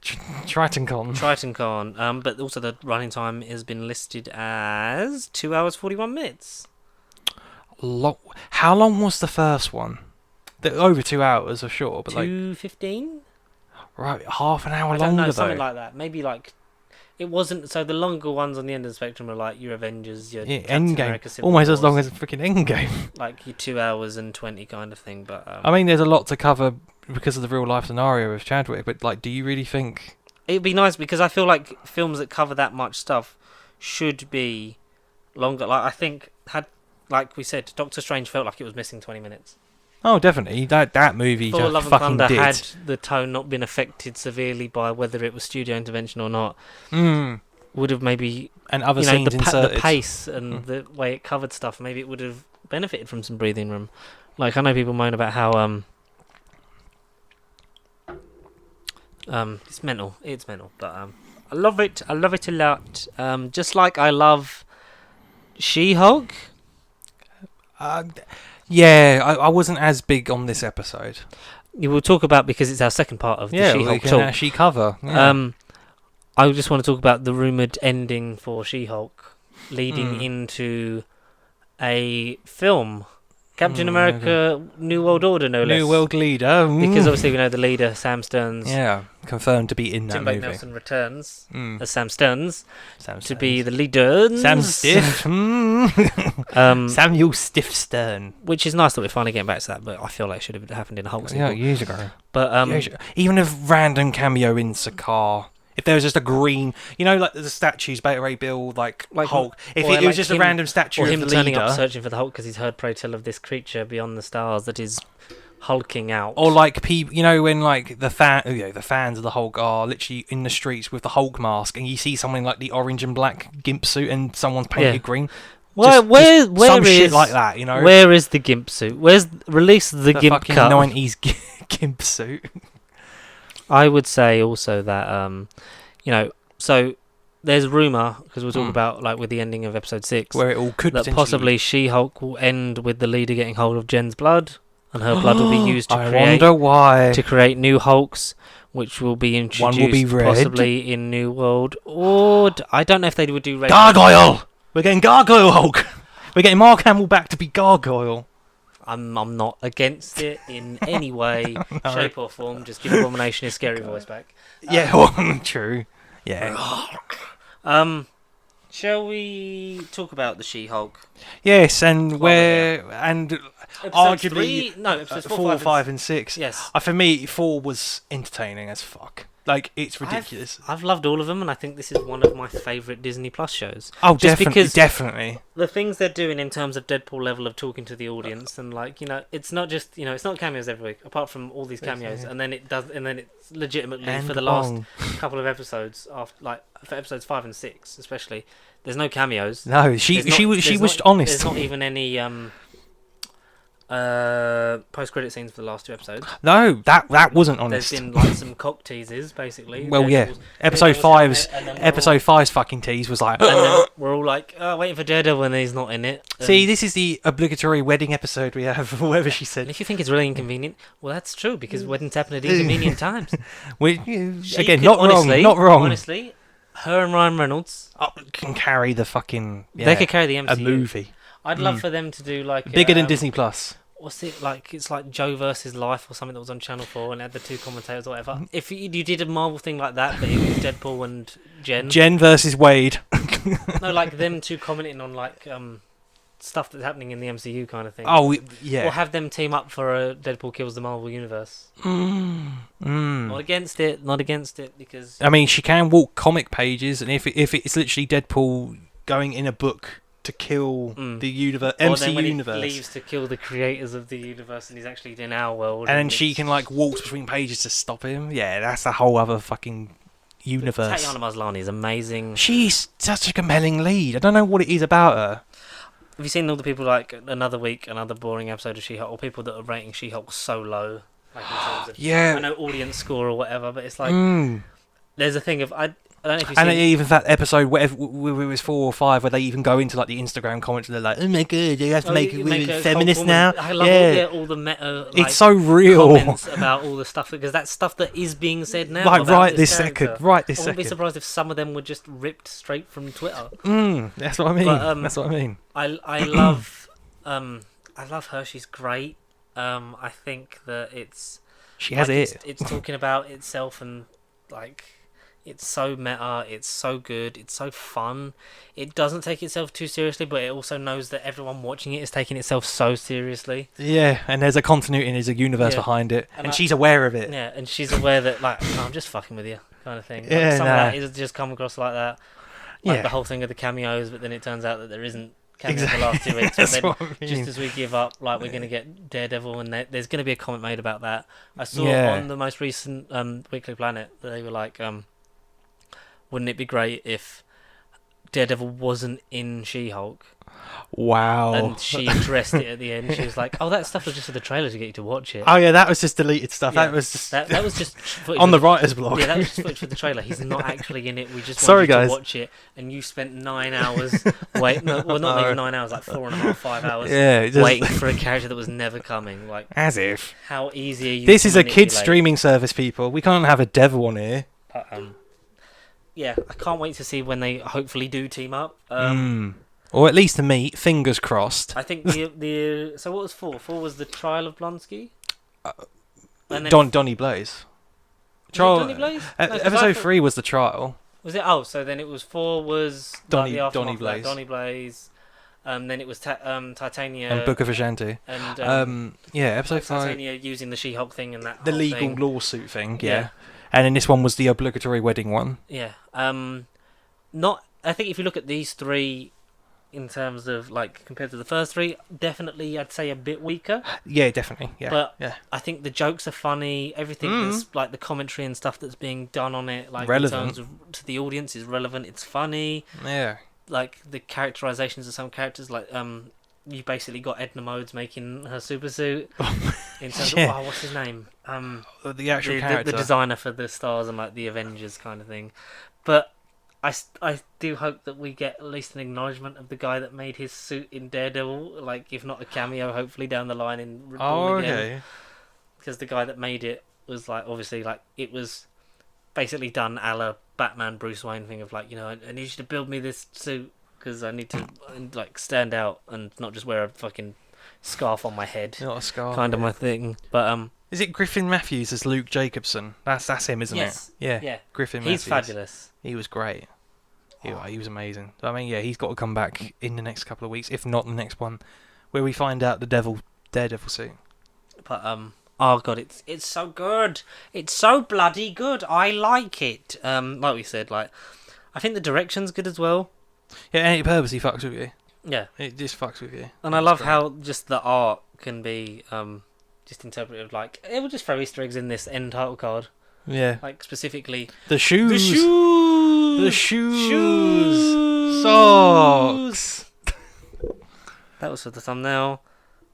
Tritoncon. But also the running time has been listed as 2 hours 41 minutes. How long was the first one? Over 2 hours, for sure. But 2:15. Right, half an hour I don't longer know, something though. like that. Maybe like It wasn't. So the longer ones on the end of the spectrum are like your Avengers, your Yeah, Captain Endgame, America, Civil almost as long Wars, as freaking Endgame. like your 2 hours and 20 kind of thing. But I mean, there's a lot to cover because of the real life scenario of Chadwick. But like, do you really think? it'd be nice because I feel like films that cover that much stuff should be longer. Like I think like we said, Doctor Strange felt like it was missing 20 minutes. Oh, definitely. That movie Thor: just Love and fucking Thunder did. had the tone not been affected severely by whether it was studio intervention or not, would have maybe And other the scenes inserted. the pace and the way it covered stuff. Maybe it would have benefited from some breathing room. Like I know people moan about how it's mental. It's mental, but I love it. I love it a lot. Just like I love She-Hulk. Yeah, I wasn't as big on this episode. You will talk about because it's our second part of the Yeah, we She-Hulk can talk. actually cover. Yeah. I just want to talk about the rumoured ending for She-Hulk, leading into a film, Captain America: New World Order, no less. New World Leader. Because obviously we know the leader, Sam Stearns. Yeah, confirmed to be in that Tim movie. Nelson returns Mm. as Sam Stearns Sam to be the leader. Sam Stiff. Samuel Stiff Stern. Which is nice that we're finally getting back to that, but I feel like it should have happened in a Hulk sequel. Yeah, years ago. But Even a random cameo in Sakaar. If there was just a green, like the statues, Beta Ray Bill, like Hulk. If or it was like just him- a random statue or of him the turning leader, up searching for the Hulk because he's heard pray tell of this creature beyond the stars that is hulking out. or like people, when like the fans of the Hulk are literally in the streets with the Hulk mask, and you see something like the orange and black gimp suit, and someone's painted Yeah. green. Where some is shit like that, Where is the gimp suit? Release the gimp fucking cut? 90s gimp suit. I would say also that so there's rumour because we'll talk about like with the ending of episode 6 Where it all could that potentially... possibly She-Hulk will end with the leader getting hold of Jen's blood, and her blood will be used to I wonder why. create new Hulks, which will be introduced One will be red. possibly in New World. Or I don't know if they would do red. Gargoyle! We're getting Gargoyle Hulk! We're getting Mark Hamill back to be Gargoyle. I'm not against it in any way, No. shape or form. Just give Abomination his scary voice back. Yeah, well, true. Yeah. Shall we talk about the She-Hulk? Yes, and While and Episodes arguably 3? No, episodes 4, 5, and 6. Yes. For me, 4 was entertaining as fuck. Like, it's ridiculous. I've loved all of them, and I think this is one of my favourite Disney Plus shows. Oh, Just definitely, because definitely. the things they're doing in terms of Deadpool level of talking to the audience, and like it's not just it's not cameos every week, apart from all these cameos, and then it's legitimately And for the last couple of episodes, after like for episodes 5 and 6 especially, there's no cameos. No, she was honest. There's not even any post-credit scenes for the last 2 episodes. No, that wasn't honest. There's been like some cock teases, basically. Well, yeah. Daredevil's- Episode Daredevil's 5's in it, and then we're all- episode 5's fucking tease was like. and then we're all like, waiting for Daredevil when he's not in it. See, this is the obligatory wedding episode we have, or whatever she And said. if you think it's really inconvenient, well, that's true because weddings happen at inconvenient times. She Again, could- not honestly, wrong. Honestly, her and Ryan Reynolds, Can carry the fucking they could carry the MCU. a movie I'd love for them to do like bigger than Disney Plus. What's it like? It's like Joe versus Life or something that was on Channel 4 and had the 2 commentators or whatever. If you did a Marvel thing like that, but it was Deadpool and Jen versus Wade. no, like them 2 commenting on like stuff that's happening in the MCU kind of thing. Oh Or yeah. have them team up for a Deadpool kills the Marvel Universe. Mm. Not against it, because I mean, she can walk comic pages, and if it's literally Deadpool going in a book to kill the universe, or then MC when universe, he leaves to kill the creators of the universe, and he's actually in our world, and then she can like walk between pages to stop him. Yeah, that's a whole other fucking universe. Tatiana Maslany is amazing. She's such a compelling lead. I don't know what it is about her. Have you seen all the people like another boring episode of She-Hulk, or people that are rating She-Hulk so low, like in terms of Yeah. I know audience score or whatever, but it's like there's a thing of I don't know if you've And seen. even that episode, whatever it was 4 or 5, where they even go into like the Instagram comments and they're like, "Oh my god, you have to make you women a feminist Hulk now." woman. I love Yeah, all the meta. Like, it's so real. comments about all the stuff because that's stuff that is being said now. Like about right this character. second, right this I wouldn't be second. surprised if some of them were just ripped straight from Twitter. That's what I mean. But, That's what I mean. I love her. She's great. I think that She has like, it. It's talking about itself and like It's so meta. It's so good. It's so fun. It doesn't take itself too seriously, but it also knows that everyone watching it is taking itself so seriously. Yeah, and there's a continuity and there's a universe Yeah. behind it, And and I- she's aware of it. Yeah, and she's aware that like "Oh, I'm just fucking with you, kind of thing. Like, Yeah, some nah. of that is just come across like that. Like Yeah. the whole thing of the cameos, but then it turns out that there isn't cameos Exactly. the last 2 weeks. But That's then what I mean. just as we give up, like we're gonna get Daredevil, and there's gonna be a comment made about that. I saw Yeah. on the most recent Weekly Planet that they were like, wouldn't it be great if Daredevil wasn't in She-Hulk? Wow. And she addressed it at the end. She was like, "Oh, that stuff was just for the trailer to get you to watch it." Oh yeah, that was just deleted stuff. Yeah, That was just That was just footage on for the writer's block. Yeah, that was just footage for the trailer. He's not actually in it. We just Sorry, wanted you guys. to watch it, and you spent 9 hours wait. No, well, not No. even 9 hours, like 4.5, 5 hours Yeah, just, waiting for a character that was never coming. Like, as if how easy are you? this to is a kids manipulate? streaming service, people. We can't have a devil on here. But, yeah, I can't wait to see when they hopefully do team up. Or at least to meet. Fingers crossed. I think the so what was 4? 4 was the trial of Blonsky. And then Donny Blaze. was it Johnny Blaze? No, 'cause I Episode thought- 3 was the trial. Was it? Oh, so then it was 4 was like Donny- the aftermath Donny of that, Blaze. Donny Blaze. Then it was Titania And Book of Ashanti. and Yeah, episode 5. Titania using the She-Hulk thing and that The whole legal thing. lawsuit thing, yeah. Yeah. And then this one was the obligatory wedding one. Yeah. Not. I think if you look at these 3, in terms of like compared to the first 3, definitely I'd say a bit weaker. Yeah, definitely. Yeah. But yeah. I think the jokes are funny. Everything that's like the commentary and stuff that's being done on it, like Relevant. in terms of to the audience, is relevant. It's funny. Yeah. Like the characterizations of some characters, like you basically got Edna Modes making her super suit. In terms Yeah. of what's his name? The actual character. The designer for the stars and like the Avengers kind of thing. But I do hope that we get at least an acknowledgement of the guy that made his suit in Daredevil, like if not a cameo, hopefully down the line in Reborn Again. okay. Because the guy that made it was like obviously like it was basically done a la Batman Bruce Wayne thing of like, you know, I need you to build me this suit because I need to like stand out and not just wear a fucking scarf on my head. Not a scar. Kind of my thing. But Is it Griffin Matthews as Luke Jacobson? That's him, isn't yes. it? Yeah. Yeah. Griffin He's Matthews. fabulous. He was great. He was amazing. I mean, yeah, he's got to come back in the next couple of weeks, if not the next one, where we find out the Daredevil suit. But oh god, it's so good. It's so bloody good. I like it. Like we said, like I think the direction's good as well. Yeah, and it purposely fucks with you. Yeah, It just fucks with you. and I It's love great. how just the art can be just interpreted like it will just throw Easter eggs in this end title card, Yeah. like specifically The shoes. the shoes, The shoes. Socks. That was for the thumbnail.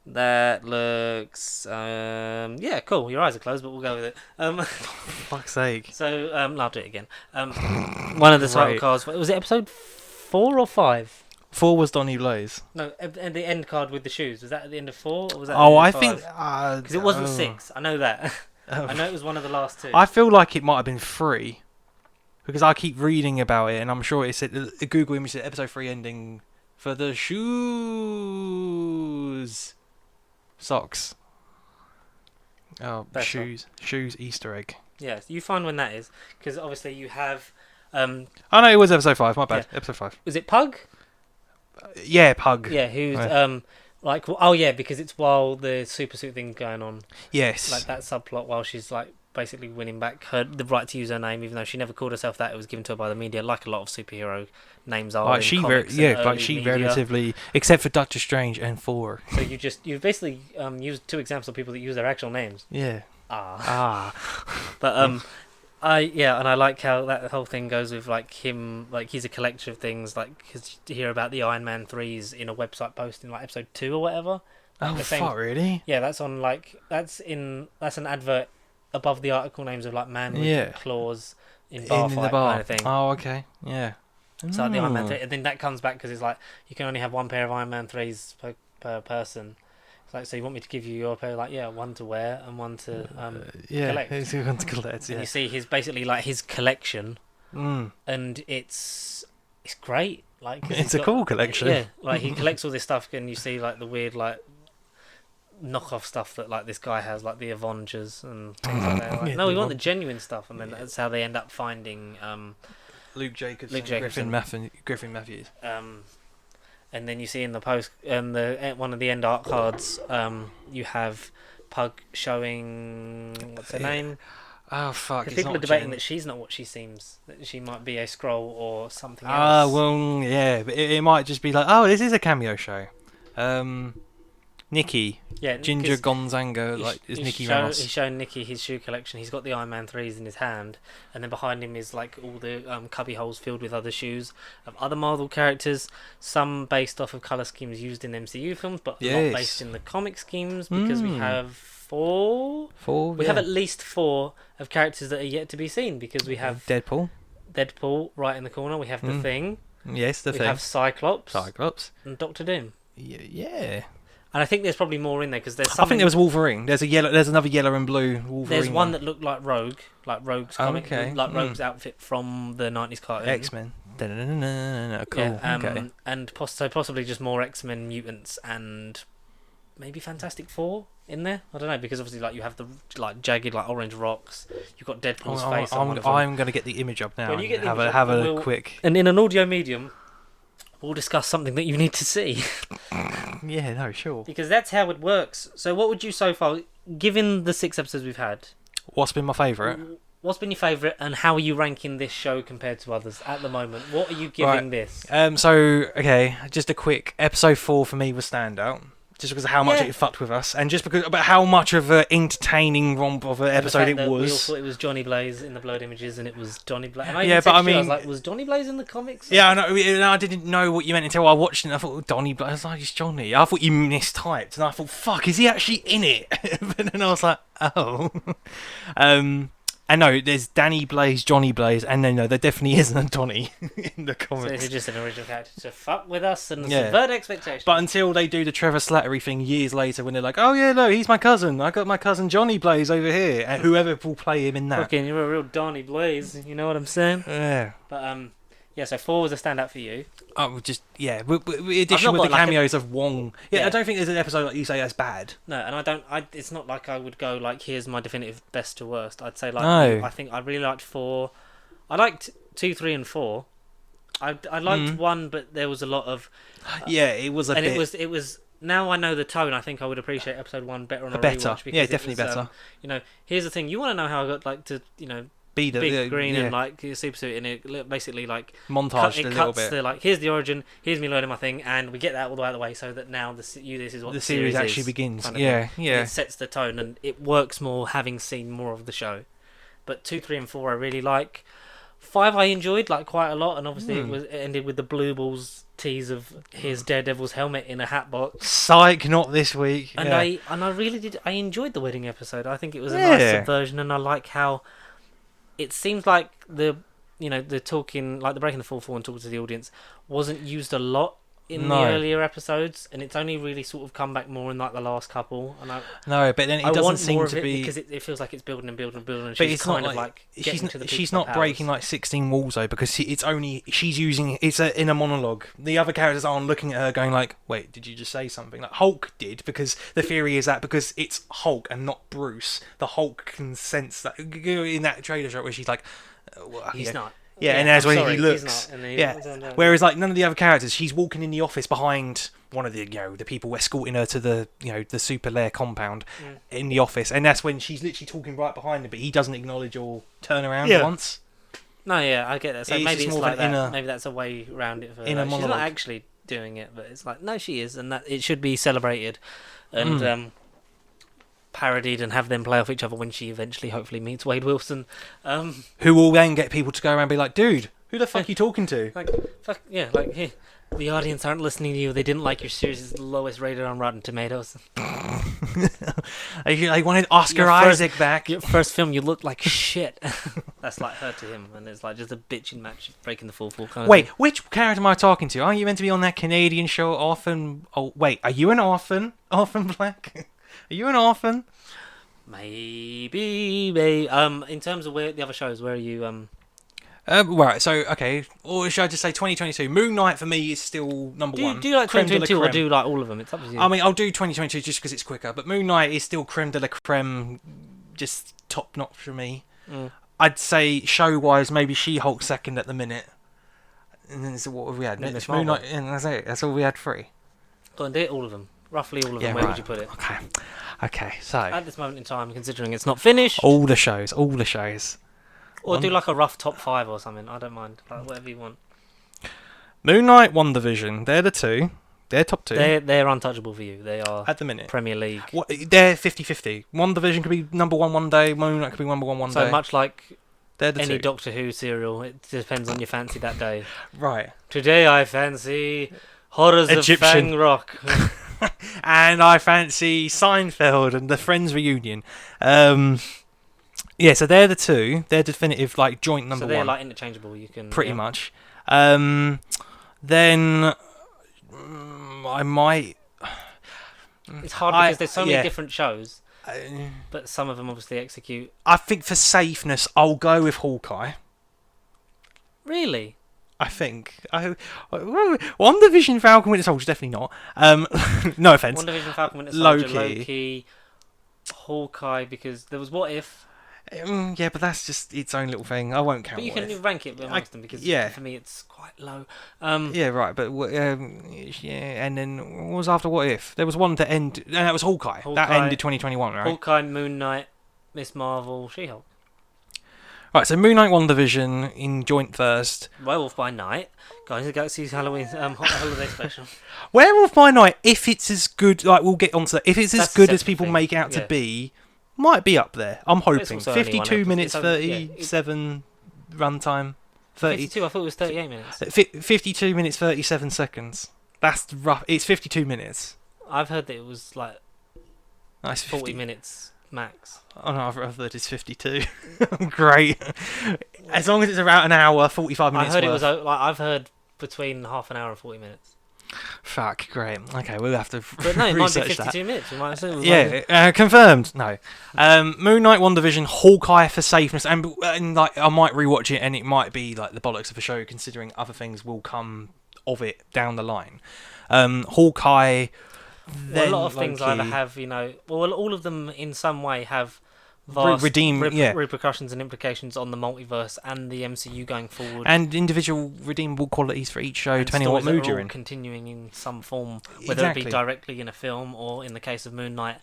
That looks yeah, cool. Your eyes are closed, but we'll go with it. Fuck's sake. So I'll do it again. One of the title Right. cards was it episode 4 or 5? 4 was Donny Blaze. No, and the end card with the shoes was that at the end of 4 or was that? Oh, I at the end of think 5? Because it wasn't 6. I know that. I know it was one of the last 2. I feel like it might have been 3 because I keep reading about it, and I'm sure it said the Google image said episode 3 ending for the shoes, socks. Oh, Better. shoes Easter egg. Yeah, you find when that is because obviously you have. Oh no, it was episode 5. My bad. Episode 5. Was it Pug? Yeah, Pug. Yeah, who's Yeah. like oh yeah, because it's while the super suit thing's going on, Yes. like that subplot while she's like basically winning back the right to use her name, even though she never called herself that. It was given to her by the media, like a lot of superhero names are. Like in she, comics and like early she media. relatively, except for Doctor Strange and Thor. So you've basically used 2 examples of people that use their actual names. Yeah. Ah. But and I like how that whole thing goes with like him, like he's a collector of things, like because you hear about the Iron Man 3s in a website post in like episode 2 or whatever. Oh the same- fuck, really? Yeah, that's on like that's an advert above the article names of like man with Yeah. claws in bar In fight the bar. kind of thing. Oh, okay. Yeah. So like the Iron Man Mm. 3, and then that comes back because it's like you can only have 1 pair of Iron Man 3s per person. It's like, so you want me to give you your pair? Like, yeah, 1 to wear and 1 to Yeah, collect. it's going to collect. And Yeah. you see his basically like his collection, Mm. and it's great. Like 'cause It's he's a cool collection. Yeah, like he collects all this stuff, and you see like the weird like knockoff stuff that like this guy has, like the Avengers and things like that. Like, Yeah, no, we the want the genuine stuff, and then that's how they end up finding Luke Jacobs, Griffin Matthews. And then you see in the post one of the end art cards, you have Pug showing what's her name? Oh fuck! Because people are debating that she's not what she seems. That she might be a Skrull or something else. Ah, well, yeah, but it might just be like, oh, this is a cameo show. Nikki, yeah, Ginger Gonzaga, like is Nikki Ramos. He's showing Nikki his shoe collection. He's got the Iron Man 3s in his hand, and then behind him is like all the cubby holes filled with other shoes of other Marvel characters. Some based off of color schemes used in MCU films, but not based in the comic schemes because we have four. We have at least 4 of characters that are yet to be seen because we have Deadpool right in the corner. We have the Thing. Yes, the we Thing. We have Cyclops. And Doctor Doom. Yeah. And I think there's probably more in there because there's. I think there was Wolverine. There's another yellow and blue Wolverine. There's one that looked like Rogue, like Rogue's comic, like Rogue's outfit from the '90s cartoon. X-Men. Cool. Yeah, and possibly just more X-Men mutants and maybe Fantastic Four in there. I don't know because obviously like you have the like jagged like orange rocks. You've got Deadpool's face. I'm going to get the image up now. When you get the have a quick. And in an audio medium, we'll discuss something that you need to see. Yeah, no, sure. Because that's how it works. So what would you so far, given the 6 episodes we've had... What's been my favourite? What's been your favourite and how are you ranking this show compared to others at the moment? What are you giving this? Just a quick... Episode 4 for me was standout. Just because of how much it fucked with us, and just because about how much of an entertaining romp of an episode it was. We all thought it was Johnny Blaze in the Blurred Images, and it was Johnny Blaze. And I was like, was Johnny Blaze in the comics? Yeah, I know. I didn't know what you meant until I watched it. And I thought Johnny Blaze. I was like, it's Johnny. I thought you mistyped, and I thought, fuck, is he actually in it? But then I was like, oh. And no, there's Danny Blaze, Johnny Blaze, and no, there definitely isn't a Donny in the comics. So he's just an original character to fuck with us and subvert expectations. But until they do the Trevor Slattery thing years later, when they're like, oh yeah, no, he's my cousin. I got my cousin Johnny Blaze over here, and whoever will play him in that. Fucking, you're a real Donny Blaze. You know what I'm saying? Yeah. But so 4 was a standout for you. With addition with the cameos of Wong. Yeah, I don't think there's an episode like you say that's bad. No, and it's not like I would go like, here's my definitive best to worst. I'd say like, I think I really liked 4. I liked 2, 3, and 4. I liked 1, but there was a lot of. It was a bit. And it was. Now I know the tone. I think I would appreciate episode 1 better on a rewatch. Yeah, definitely better. Here's the thing. You want to know how I got like to be the big green and like super suit, and it basically like montaged a little bit. Like, here's the origin, here's me learning my thing, and we get that all the way out of the way, so that now this is what the series actually begins. Kind of it sets the tone, and it works more having seen more of the show. But 2, 3, and 4 I really like. 5 I enjoyed like quite a lot, and obviously it ended with the Blue Balls tease of his Daredevil's helmet in a hat box. Psych, not this week. And I really did. I enjoyed the wedding episode. I think it was a nice subversion, and I like how. It seems like the talking, like the breaking the fourth wall and talking to the audience wasn't used a lot in the earlier episodes, and it's only really sort of come back more in like the last couple. And but then it doesn't seem to be because it feels like it's building and building and building. And but she's it's kind not of like she's not breaking like 16 walls though, because she's using it's a inner monologue. The other characters aren't looking at her going like, "Wait, did you just say something?" Like Hulk did, because the theory is that because it's Hulk and not Bruce, the Hulk can sense that in that trailer shot where she's like, "He's not." Yeah, and that's when he looks. Whereas like none of the other characters, she's walking in the office behind one of the the people escorting her to the the Super Lair compound in the office, and that's when she's literally talking right behind him, but he doesn't acknowledge or turn around once. No, I get that. So maybe it's like that. Maybe that's a way around it for her. She's not actually doing it, but it's like no, she is, and that it should be celebrated and parodied and have them play off each other when she eventually hopefully meets Wade Wilson, who will then get people to go around and be like, dude, who the fuck are you talking to? Like fuck yeah, like hey, the audience aren't listening to you, they didn't like your series, it's the lowest rated on Rotten Tomatoes. I wanted Oscar Isaac back. Your first film, you look like shit. That's like her to him, and it's like just a bitching match breaking the fourth wall kind of thing. Which character am I talking to? Aren't you meant to be on that Canadian show Orphan? Oh wait, are you an orphan? Orphan Black? Are you an orphan? Maybe. In terms of where the other shows, where are you? Right, so, okay, or should I just say 2022? Moon Knight for me is still number one. Do you like Creme de la 2022 or creme. do you like all of them? It's up to you. I mean, I'll do 2022 just because it's quicker, but Moon Knight is still creme de la creme, just top notch for me. Mm. I'd say show-wise, maybe She-Hulk second at the minute. And then so what have we had? Then It's Miss Moon Marvel. Knight, and that's it. That's all we had, 3. Go on, do it, all of them. Roughly all of Yeah, them. Where right. would you put it? Okay, so At this moment in time, considering it's not finished, all the shows. or do like a rough top 5 or something. I don't mind. Like, whatever you want. Moon Knight, WandaVision, they're the 2. They're top 2 They're untouchable for you. They are at the minute. Premier League. They're 50-50. WandaVision could be number 1 one day, Moon Knight could be number 1 one So day. much like They're the any 2. Doctor Who serial, it depends on your fancy that day. Right. Today I fancy Horrors Egyptian. of Fang Rock. And I fancy Seinfeld and the Friends reunion. Yeah, so they're the 2. They're definitive, like, joint number So they're 1. like interchangeable. You can Pretty yeah. much. Then I might. It's hard I- because there's so yeah. many different shows, but some of them obviously execute. I think for safeness, I'll go with Hawkeye. Really? I think. WandaVision, Falcon, Winter Soldier, definitely not. No offense. WandaVision, Falcon, Winter Soldier, Loki. Loki, Hawkeye, because there was What If. Yeah, but that's just its own little thing. I won't count. But you What can If. rank it amongst them because yeah. for me it's quite low. Yeah, right. But yeah, and then what was after What If? There was one that ended, and that was Hawkeye. That Hawkeye. ended 2021, right? Hawkeye, Moon Knight, Miss Marvel, She-Hulk. Right. So Moon Knight, WandaVision in joint first. Werewolf by Night, Guardians of the Galaxy's Halloween holiday special. Werewolf by Night, if it's as good, like we'll get onto that. If it's as That's a good as separate people thing, make it out to yeah. be, might be up there. I'm It's hoping. also only 52 one minutes, episode. It's only- yeah, 37 runtime. 30, 52, I thought it was 38 minutes. 52 minutes, 37 seconds. That's rough. It's 52 minutes. I've heard that it was like Nice. 40 minutes max. Oh no, I've heard it's 52. Great. As long as it's around an hour, 45 minutes. I heard worth. it was like I've heard between half an hour and 40 minutes. Fuck, great. Okay, we'll have to But no, it might be research 52 that. minutes. We might assume it was Yeah, confirmed. No. Moon Knight, WandaVision, Hawkeye for safeness, and like I might rewatch it, and it might be like the bollocks of a show, considering other things will come of it down the line. Hawkeye. Then a lot of things Loki, either have, well, all of them in some way have vast yeah. repercussions and implications on the multiverse and the MCU going forward. and individual redeemable qualities for each show, And depending on what stories that mood are you're all in. continuing in some form, whether Exactly. it be directly in a film or in the case of Moon Knight,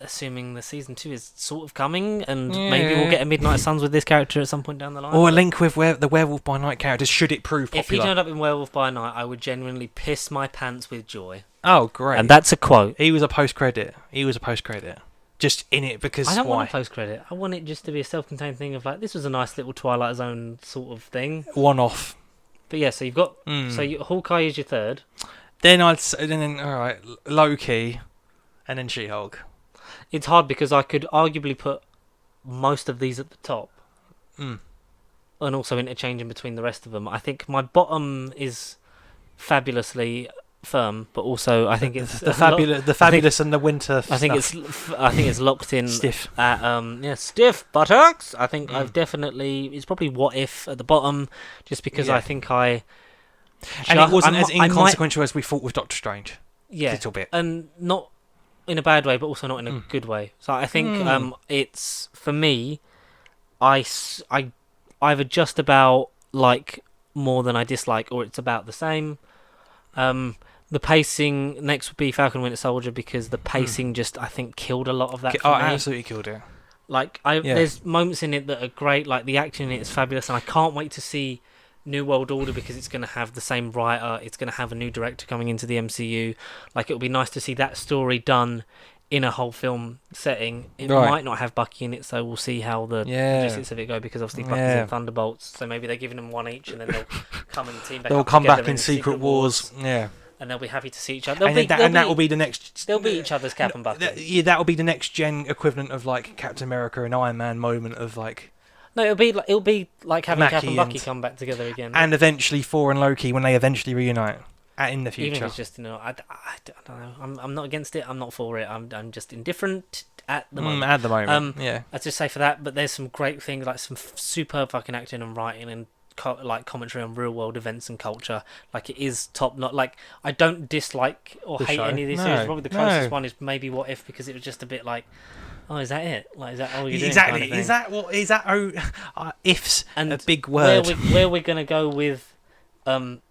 assuming the season 2 is sort of coming, and maybe we'll Yeah. get a Midnight Suns with this character at some point down the line. Or a link with the Werewolf by Night characters, should it prove If he popular. turned up in Werewolf by Night, I would genuinely piss my pants with joy. Oh, great. And that's a quote. He was a post-credit. Just in it because I don't why? want a post-credit. I want it just to be a self-contained thing of like, this was a nice little Twilight Zone sort of thing. One-off. But yeah, so you've got... Mm. So Hawkeye is your third. Then I'd say, then all right, Loki, and then She-Hulk. It's hard because I could arguably put most of these at the top. Mm. And also interchange in between the rest of them. I think my bottom is fabulously firm, but also I think it's The fabulous, and the winter. I think stuff. it's locked in Stiff. at stiff buttocks. I think Mm. I've definitely it's probably What If at the bottom, just because Yeah. I think I And it wasn't I as mi- I might- inconsequential as we thought with Doctor Strange. yeah, Little bit. and not in a bad way, but also not in a Mm. good way. So I think Mm. it's for me. I either just about like more than I dislike, or it's about the same. The pacing next would be Falcon Winter Soldier because the pacing just I think killed a lot of that for Oh, me. absolutely killed it. Like Yeah. there's moments in it that are great. Like the action in it is fabulous, and I can't wait to see New World Order because it's going to have the same writer. It's going to have a new director coming into the MCU. Like it'll be nice to see that story done in a whole film setting. It Right. might not have Bucky in it, so we'll see how the Yeah. logistics of it go. Because obviously Bucky's Yeah. in Thunderbolts, so maybe they're giving them one each, and then they'll come and team back. They'll up come together back in Secret Wars. Yeah. and they'll be happy to see each other. And that will be the next. They'll be each other's Cap and Bucky. Yeah, that will be the next gen equivalent of like Captain America and Iron Man moment of like, No, it'll be like having Cap Mackie and Bucky and- come back together again. and eventually Thor and Loki when they eventually reunite. in the even if future. it's just I don't know. I'm not against it. I'm not for it. I'm just indifferent at the moment. At the moment, yeah. I'd just say for that, but there's some great things like some superb fucking acting and writing and like commentary on real world events and culture. Like it is top. Not like I don't dislike or The hate show? any of these No, series. Probably the closest no. one is maybe What If, because it was just a bit like, oh, is that it? Like, is that all you're doing? Exactly. Kind of thing. Is that what? Is that? Ifs And a big word? Where we're gonna go with Sam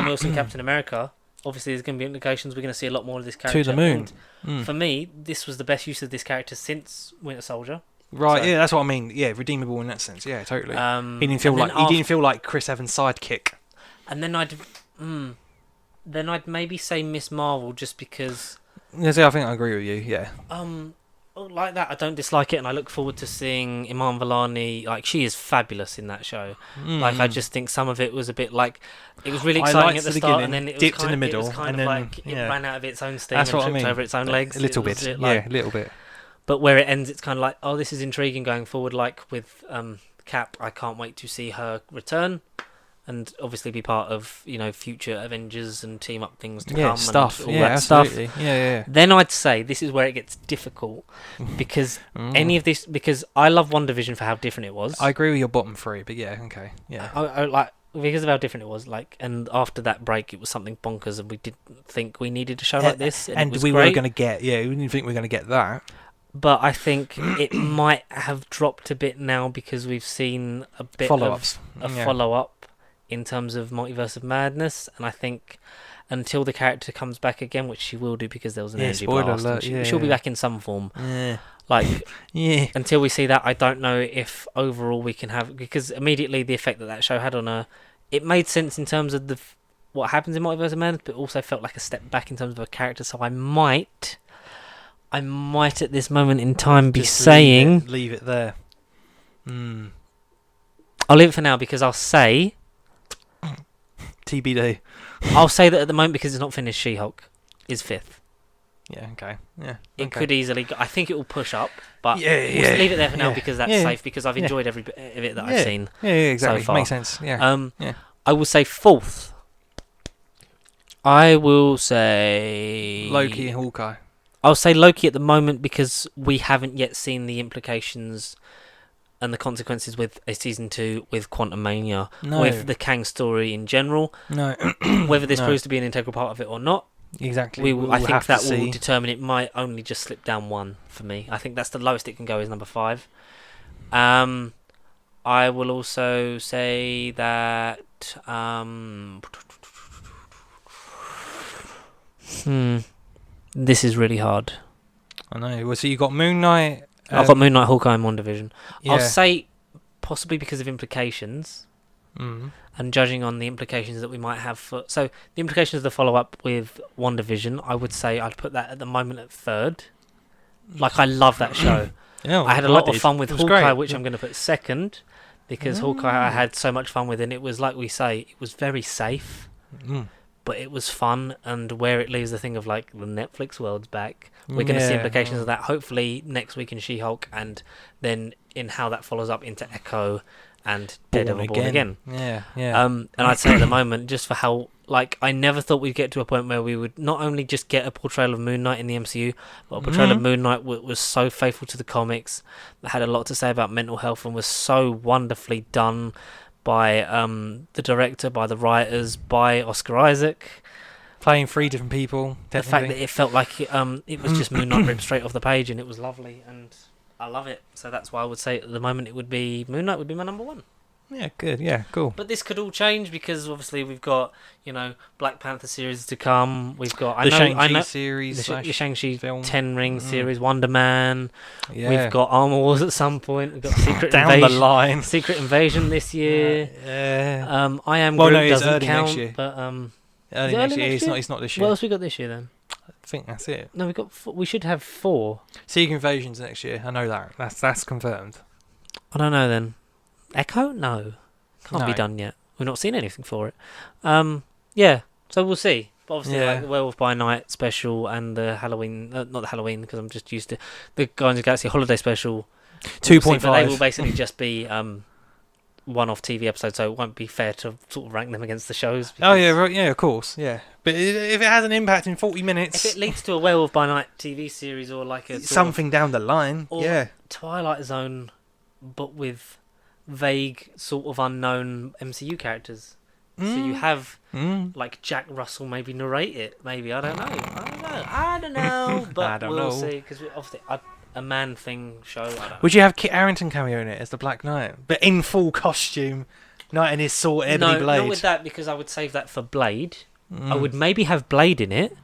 Wilson, Captain America? Obviously, there's going to be implications. We're going to see a lot more of this character. To the moon. And for me, this was the best use of this character since Winter Soldier. Right. So- Yeah, that's what I mean. Yeah, redeemable in that sense. Yeah, totally. He didn't feel and like then he didn't feel like Chris Evans' sidekick. And then I'd maybe say Miss Marvel just because Yeah, see, I think I agree with you. Yeah. like that I don't dislike it, and I look forward to seeing Iman Vellani. Like, she is fabulous in that show. Like, I just think some of it was a bit like it was really I exciting liked at the the start, beginning, and then it was dipped kind in the it was middle, kind and of then, like yeah. it ran out of its own steam That's and what I tripped mean. over its own legs. A little It was bit. like, Yeah, a little bit. But where it ends, it's kind of like, oh, this is intriguing going forward. Like with Cap, I can't wait to see her return, and obviously be part of future Avengers and team up things to come. Stuff. And all Yeah, that stuff. absolutely. Yeah. Then I'd say this is where it gets difficult because because I love WandaVision for how different it was. I agree with your bottom three, but yeah, okay, yeah. I like because of how different it was. Like, and after that break, it was something bonkers, and we didn't think we needed a show like this. And it was we great. were going to get, we didn't think we were going to get that. But I think it might have dropped a bit now because we've seen a bit Follow-ups. of a follow-up in terms of Multiverse of Madness, and I think until the character comes back again, which she will do because there was an energy spoiler blast, alert, she'll be back in some form. Yeah. Like, Yeah. until we see that, I don't know if overall we can have, because immediately the effect that show had on her, it made sense in terms of what happens in Multiverse of Madness, but also felt like a step back in terms of her character. So I might at this moment in time be Just saying, leave it there. I'll leave it for now because I'll say TBD. I'll say that at the moment, because it's not finished, She-Hulk is 5th. Yeah. Okay. Yeah. It could easily go, I think it will push up, but Yeah, we'll yeah, leave it there for now yeah, because that's yeah, safe, because I've enjoyed every bit of it that I've seen. Yeah. Exactly. so far. Makes sense. Yeah. Yeah. I will say 4th. I will say Loki and Hawkeye. I'll say Loki at the moment because we haven't yet seen the implications and the consequences with a season 2 with Quantum Mania, No. with the Kang story in general. No. Whether this No. proves to be an integral part of it or not, Exactly. I think have that to will see. determine. It might only just slip down 1 for me. I think that's the lowest it can go, is number 5. I will also say that this is really hard. I know. Well, so you got Moon Knight. I've got Moon Knight, Hawkeye, and WandaVision. Yeah. I'll say possibly because of implications, Mm. and judging on the implications that we might have for... So, the implications of the follow-up with WandaVision, I would say I'd put that at the moment at 3rd. Like, I love that show. Yeah, I had a lot of did. fun with It was Hawkeye, great. which I'm going to put 2nd, because Hawkeye I had so much fun with, and it was, like we say, it was very safe, but it was fun, and where it leaves the thing of, like, the Netflix world's back, we're going to see implications of that, hopefully, next week in She-Hulk, and then in how that follows up into Echo and Daredevil Born Again. Yeah. And I'd say at the moment, just for how, like, I never thought we'd get to a point where we would not only just get a portrayal of Moon Knight in the MCU, but a portrayal of Moon Knight was so faithful to the comics, that had a lot to say about mental health, and was so wonderfully done by the director, by the writers, by Oscar Isaac. Playing 3 different people. The fact that it felt like it was just Moon Knight ripped straight off the page, and it was lovely, and I love it. So that's why I would say at the moment it would be Moon Knight would be my number 1. Yeah, good. Yeah, cool. But this could all change because obviously we've got Black Panther series to come. We've got The I Shang-Chi know series. the Shang-Chi film. 10 Ring series, Wonder Man. Yeah. We've got Armor Wars at some point. We've got Secret Down Invasion. the line. Secret Invasion this year. Yeah. I Am Well, Groot no, it's doesn't early next count. year. But Early Is it next early year. next year? It's not this what year. else we got this year then? I think that's it. No, we should have 4. Secret Invasion's next year. I know that. That's confirmed. I don't know then. Echo? No. Can't be No. done yet. We've not seen anything for it. Yeah, so we'll see. But obviously, like the Werewolf by Night special and the Halloween... not the Halloween, because I'm just used to... The Guardians of the Galaxy Holiday special... 2.5. But they will basically just be one-off TV episodes, so it won't be fair to sort of rank them against the shows. Oh yeah, because right, yeah, of course, yeah. But if it has an impact in 40 minutes, If it leads to a Werewolf by Night TV series or like a sort something down the line, or yeah. Twilight Zone, but with vague, sort of unknown MCU characters. So you have like Jack Russell maybe narrate it. Maybe I don't know. But I don't we'll know. see because obviously a Man Thing show. I don't know. Would you have Kit Harington cameo in it as the Black Knight, but in full costume, knight in his sword, ebony blade? No, not with that because I would save that for Blade. I would maybe have Blade in it,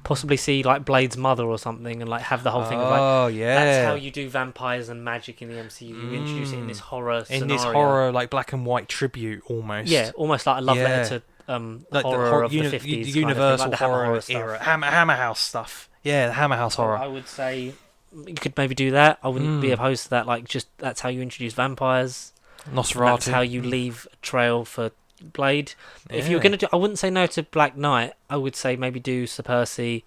possibly see like Blade's mother or something, and like have the whole thing of like Oh yeah, that's how you do vampires and magic in the MCU. You introduce it in this horror in scenario. this horror like black and white tribute almost. Yeah, almost like a love letter to like horror of the the 50s. Universal like the Hammer horror stuff. era, Hammer House stuff. Yeah, the Hammer House horror. I would say you could maybe do that. I wouldn't be opposed to that. Like, just that's how you introduce vampires. Nosferatu. That's how you leave a trail for Blade. If you were Yeah. gonna do, I wouldn't say no to Black Knight. I would say maybe do Sir Percy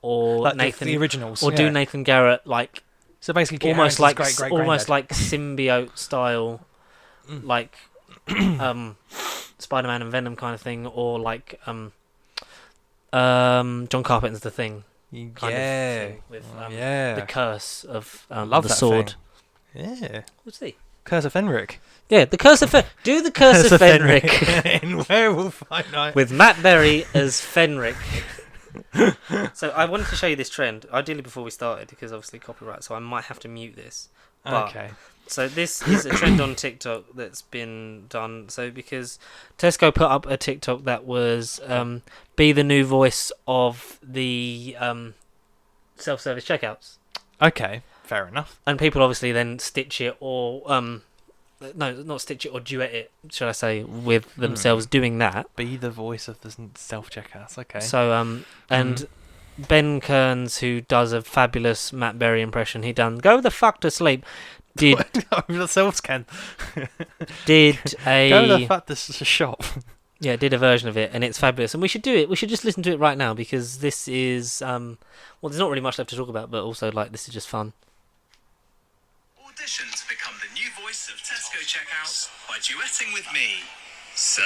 or like Nathan, the originals, or do Nathan Garrett, like So basically, Kit almost Harington's like almost like symbiote style, like Spider-Man and Venom kind of thing, or like John Carpenter's The Thing. Kind of thing with the curse of love the that sword. thing. Yeah, What's the? Curse of Fenric. Yeah, the curse of do the curse of Fenric in Werewolf by Night. with Matt Berry as Fenric. So I wanted to show you this trend, ideally before we started, because obviously copyright. So I might have to mute this. But, Okay. So this is a trend on TikTok that's been done. So because Tesco put up a TikTok that was be the new voice of the self-service checkouts, Okay. Fair enough. and people obviously then stitch it or no, not stitch it or duet it, should I say, with themselves doing that. Be the voice of the self checkouts. Okay. So and Ben Kearns, who does a fabulous Matt Berry impression, he done "Go the fuck to sleep." Did the self scan. did Go the a fuck to shop. yeah, did a version of it, and it's fabulous. And we should do it. We should just listen to it right now because this is well, there's not really much left to talk about, but also like this is just fun. Audition to become the new voice of Tesco checkouts by duetting with me. So,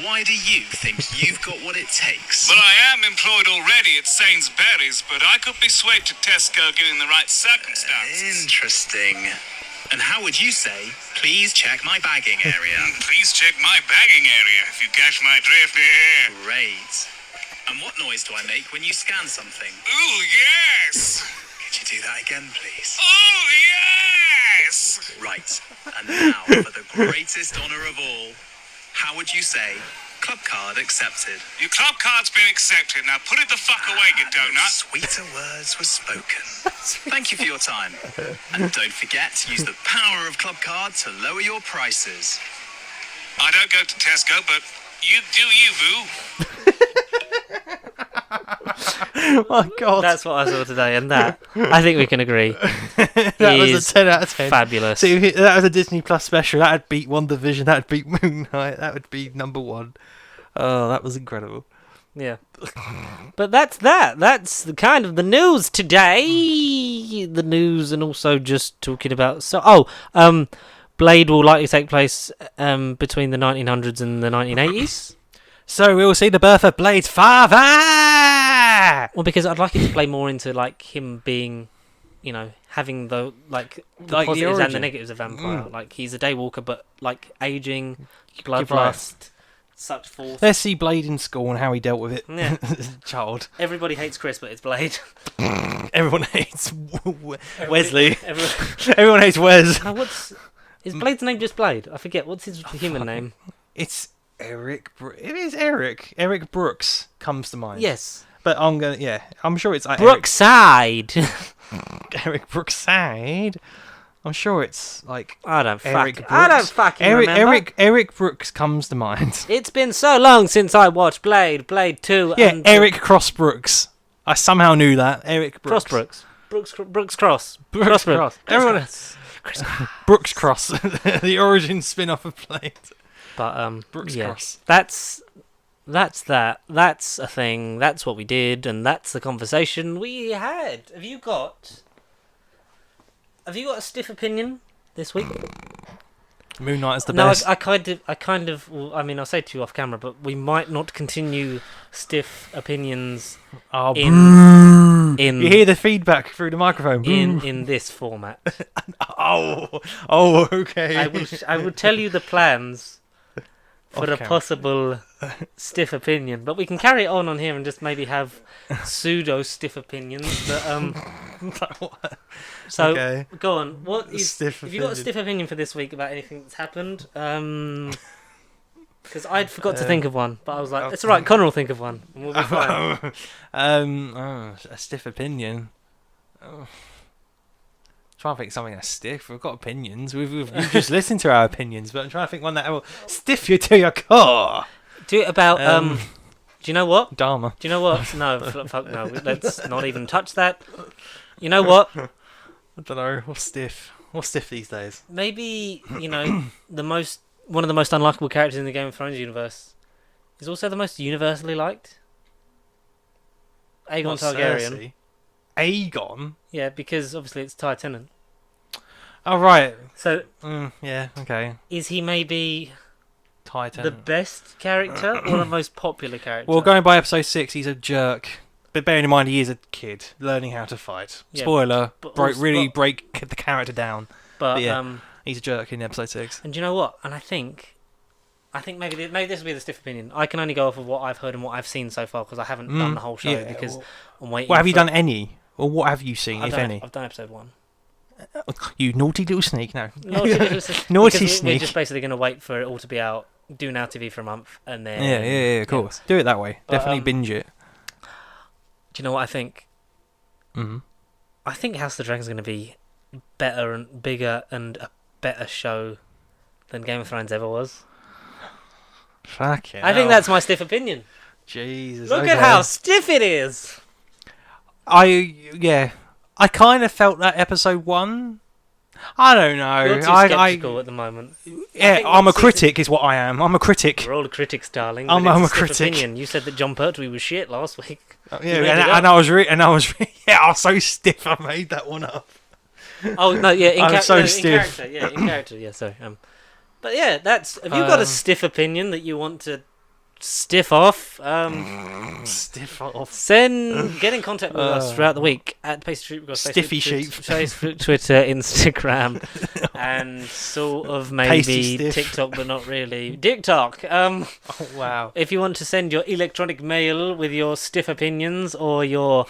why do you think you've got what it takes? Well, I am employed already at Sainsbury's, but I could be swayed to Tesco given the right circumstances. Interesting. And how would you say, please check my bagging area? Please check my bagging area if you catch my drift. Great. And what noise do I make when you scan something? Ooh, yes! Could you do that again, please? Ooh, yes! Right. And now for the greatest honour of all. How would you say, club card accepted? Your club card's been accepted. Now put it the fuck away, you donut. Sweeter words were spoken. Thank you for your time. And don't forget to use the power of Club Card to lower your prices. I don't go to Tesco, but you do you, boo. Oh my god. That's what I saw today, and that I think we can agree that was is a 10 out of 10. fabulous. So if that was a Disney Plus special. That'd beat WandaVision. That'd beat Moon Knight. That would be number one. Oh, that was incredible. Yeah, but that's that. That's the kind of the news today. The news, and also just talking about Blade will likely take place between the 1900s and the 1980s. So we will see the birth of Blade's father. Well, because I'd like it to play more into like him being, you know, having the Like the positives and the origin. negatives of vampire. Like he's a daywalker, but like aging, right. bloodlust, such forth. Let's see Blade in school and how he dealt with it Yeah. as a child. Everybody hates Chris, but it's Blade. Everyone hates Wesley. Everyone, Everyone hates Wes. is Blade's name just Blade? I forget. What's his human name? It's Eric. It is Eric. Eric Brooks comes to mind. Yes. But I'm sure it's Brookside. Eric Brookside. I'm sure it's like I don't Eric fucking. Brooks. I don't fucking remember. Eric Brooks comes to mind. It's been so long since I watched Blade 2. Yeah, and Eric Crossbrooks. I somehow knew that. Eric Brooks. Brooks Cross. Brooks Crossbrooks. Cross. Everyone. Chris. Brooks Cross. The origin spin-off of Blade. But Brooks yeah, Cross. that's that. That's a thing. That's what we did, and that's the conversation we had. Have you got a stiff opinion this week? Moon Knight is the No, best. I kind of. Well, I mean, I'll say to you off camera, but we might not continue stiff opinions Oh, in- boo. in- You hear the feedback through the microphone. in this format. Okay. I will tell you the plans for Off a camera. possible stiff opinion, but we can carry it on here and just maybe have pseudo stiff opinions. But so Okay. go on. What is Stiff have you got a opinion. stiff opinion for this week about anything that's happened? Because I'd forgot to think of one, but I was like, it's all right. Connor will think of one, and we'll be fine. A stiff opinion. Trying to think of something that's stiff. We've got opinions. You've just listened to our opinions, but I'm trying to think one that will stiff you to your core. Do it about Do you know what? Dharma. Do you know what? No, fuck no. Let's not even touch that. You know what? I don't know. What's stiff? What's stiff these days? Maybe one of the most unlikable characters in the Game of Thrones universe is also the most universally liked. Aegon Not Targaryen. Cersei. Aegon? Yeah, because obviously it's Ty Tennant. Oh, right. So Yeah, okay. is he maybe Titan. the best character or the most popular character? Well, going by episode 6, he's a jerk. But bearing in mind he is a kid learning how to fight. Yeah, Spoiler, but break also- the character down. but yeah. He's a jerk in episode 6. and do you know what? And I think maybe this will be the stiff opinion. I can only go off of what I've heard and what I've seen so far because I haven't done the whole show yeah, because well- I'm waiting. Well, have you for- done any? Or what have you seen, I've if done, any? I've done episode 1. You naughty little sneak, no. Naughty little Naughty because We're sneak. just basically going to wait for it all to be out, do Now TV for a month, and then... Yeah, cool. Do it that way. But, Definitely binge it. Do you know what I think? Mm. I think House of the Dragon is going to be better and bigger and a better show than Game of Thrones ever was. Fucking I think hell. that's my stiff opinion. Jesus. Look okay. at how stiff it is. I kind of felt that episode 1. I don't know. You're too skeptical at the moment. Yeah, think I'm a once season- critic, is what I am. I'm a critic. We're all critics, darling. I'm but it's a stiff critic. Opinion. You said that John Pertwee was shit last week. Yeah, made it and I was yeah, I was so stiff. I made that one up. Oh no, yeah, in, I'm so in stiff. character, yeah, in character, yeah. Sorry, but yeah, that's. Have you got a stiff opinion that you want to stiff off? Stiff off. Get in contact with us throughout the week at Pastry Sheep. We've got Stiffy Facebook, sheep. Facebook, Twitter, Instagram, and sort of maybe Pasty stiff. TikTok, but not really. TikTok. Oh, wow. If you want to send your electronic mail with your stiff opinions or your,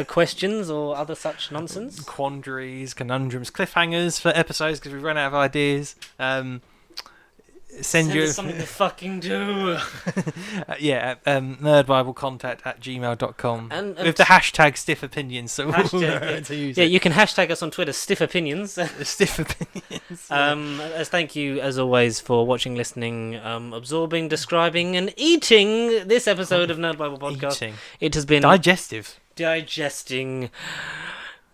questions or other such nonsense. Quandaries, conundrums, cliffhangers for episodes because we've run out of ideas. Send Send you us something to fucking do. nerdbiblecontact@gmail.com And with the hashtag stiff opinions, so we'll Hashtag, know yeah. how to use Yeah, it. you can hashtag us on Twitter, stiff opinions. Stiff opinions. As thank you as always for watching, listening, absorbing, describing, and eating this episode of Nerd Bible Podcast. Eating. It has been Digestive. digesting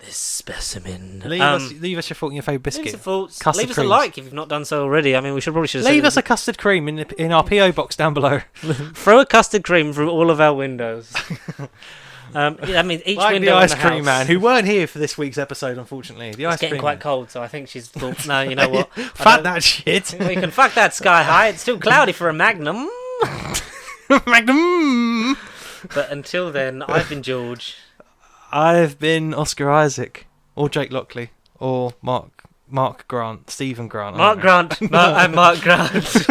this specimen. Leave us your thought on your favourite Leave us biscuit. a thoughts. Custard Leave us a creams. like if you've not done so already. I mean, we probably should have Leave said us a custard cream in our PO box down below. throw a custard cream through all of our windows. I mean, each Like window the in ice the cream house. man, who weren't here for this week's episode, unfortunately. The ice It's getting cream quite man. cold, so I think she's thought, no, you know what? Fuck that shit. We can fuck that sky high. It's too cloudy for a Magnum. Magnum. But until then, I've been George. I've been Oscar Isaac, or Jake Lockley, or Mark Grant, Stephen Grant. Mark Grant. I'm Mark Grant.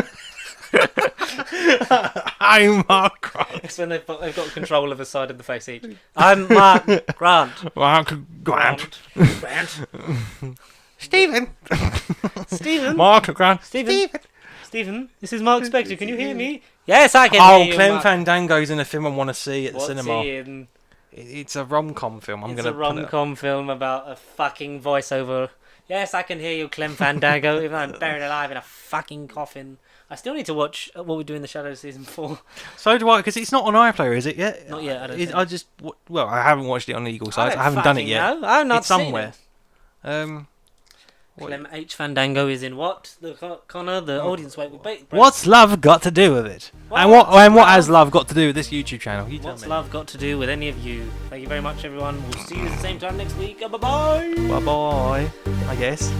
I'm Mark Grant. It's when they've got control of a side of the face each. I'm Mark Grant. Mark Grant. Grant. Stephen. Stephen. Mark Grant. Stephen. This is Mark Spector. Can you hear me? Yes, I can hear you. Clem Mark. Fandango's in a film I want to see at the What's cinema. he in? It's a rom-com film. It's a rom-com film about a fucking voiceover. Yes, I can hear you, Clem Fandango, even though I'm buried alive in a fucking coffin. I still need to watch What We Do in the Shadows season 4. So do I, because it's not on iPlayer, is it yet? Not yet, I don't It- think. I just, well, I haven't watched it on the Eagle side. don't I haven't done it fucking yet. know. I've not It's seen somewhere. it. What- Clem H. Fandango is in what? Connor, the audience wait. What's love got to do with it? And What's what has love got to do with this YouTube channel? You tell What's me. love got to do with any of you? Thank you very much, everyone. We'll see you at the same time next week. Bye bye. Bye bye. I guess.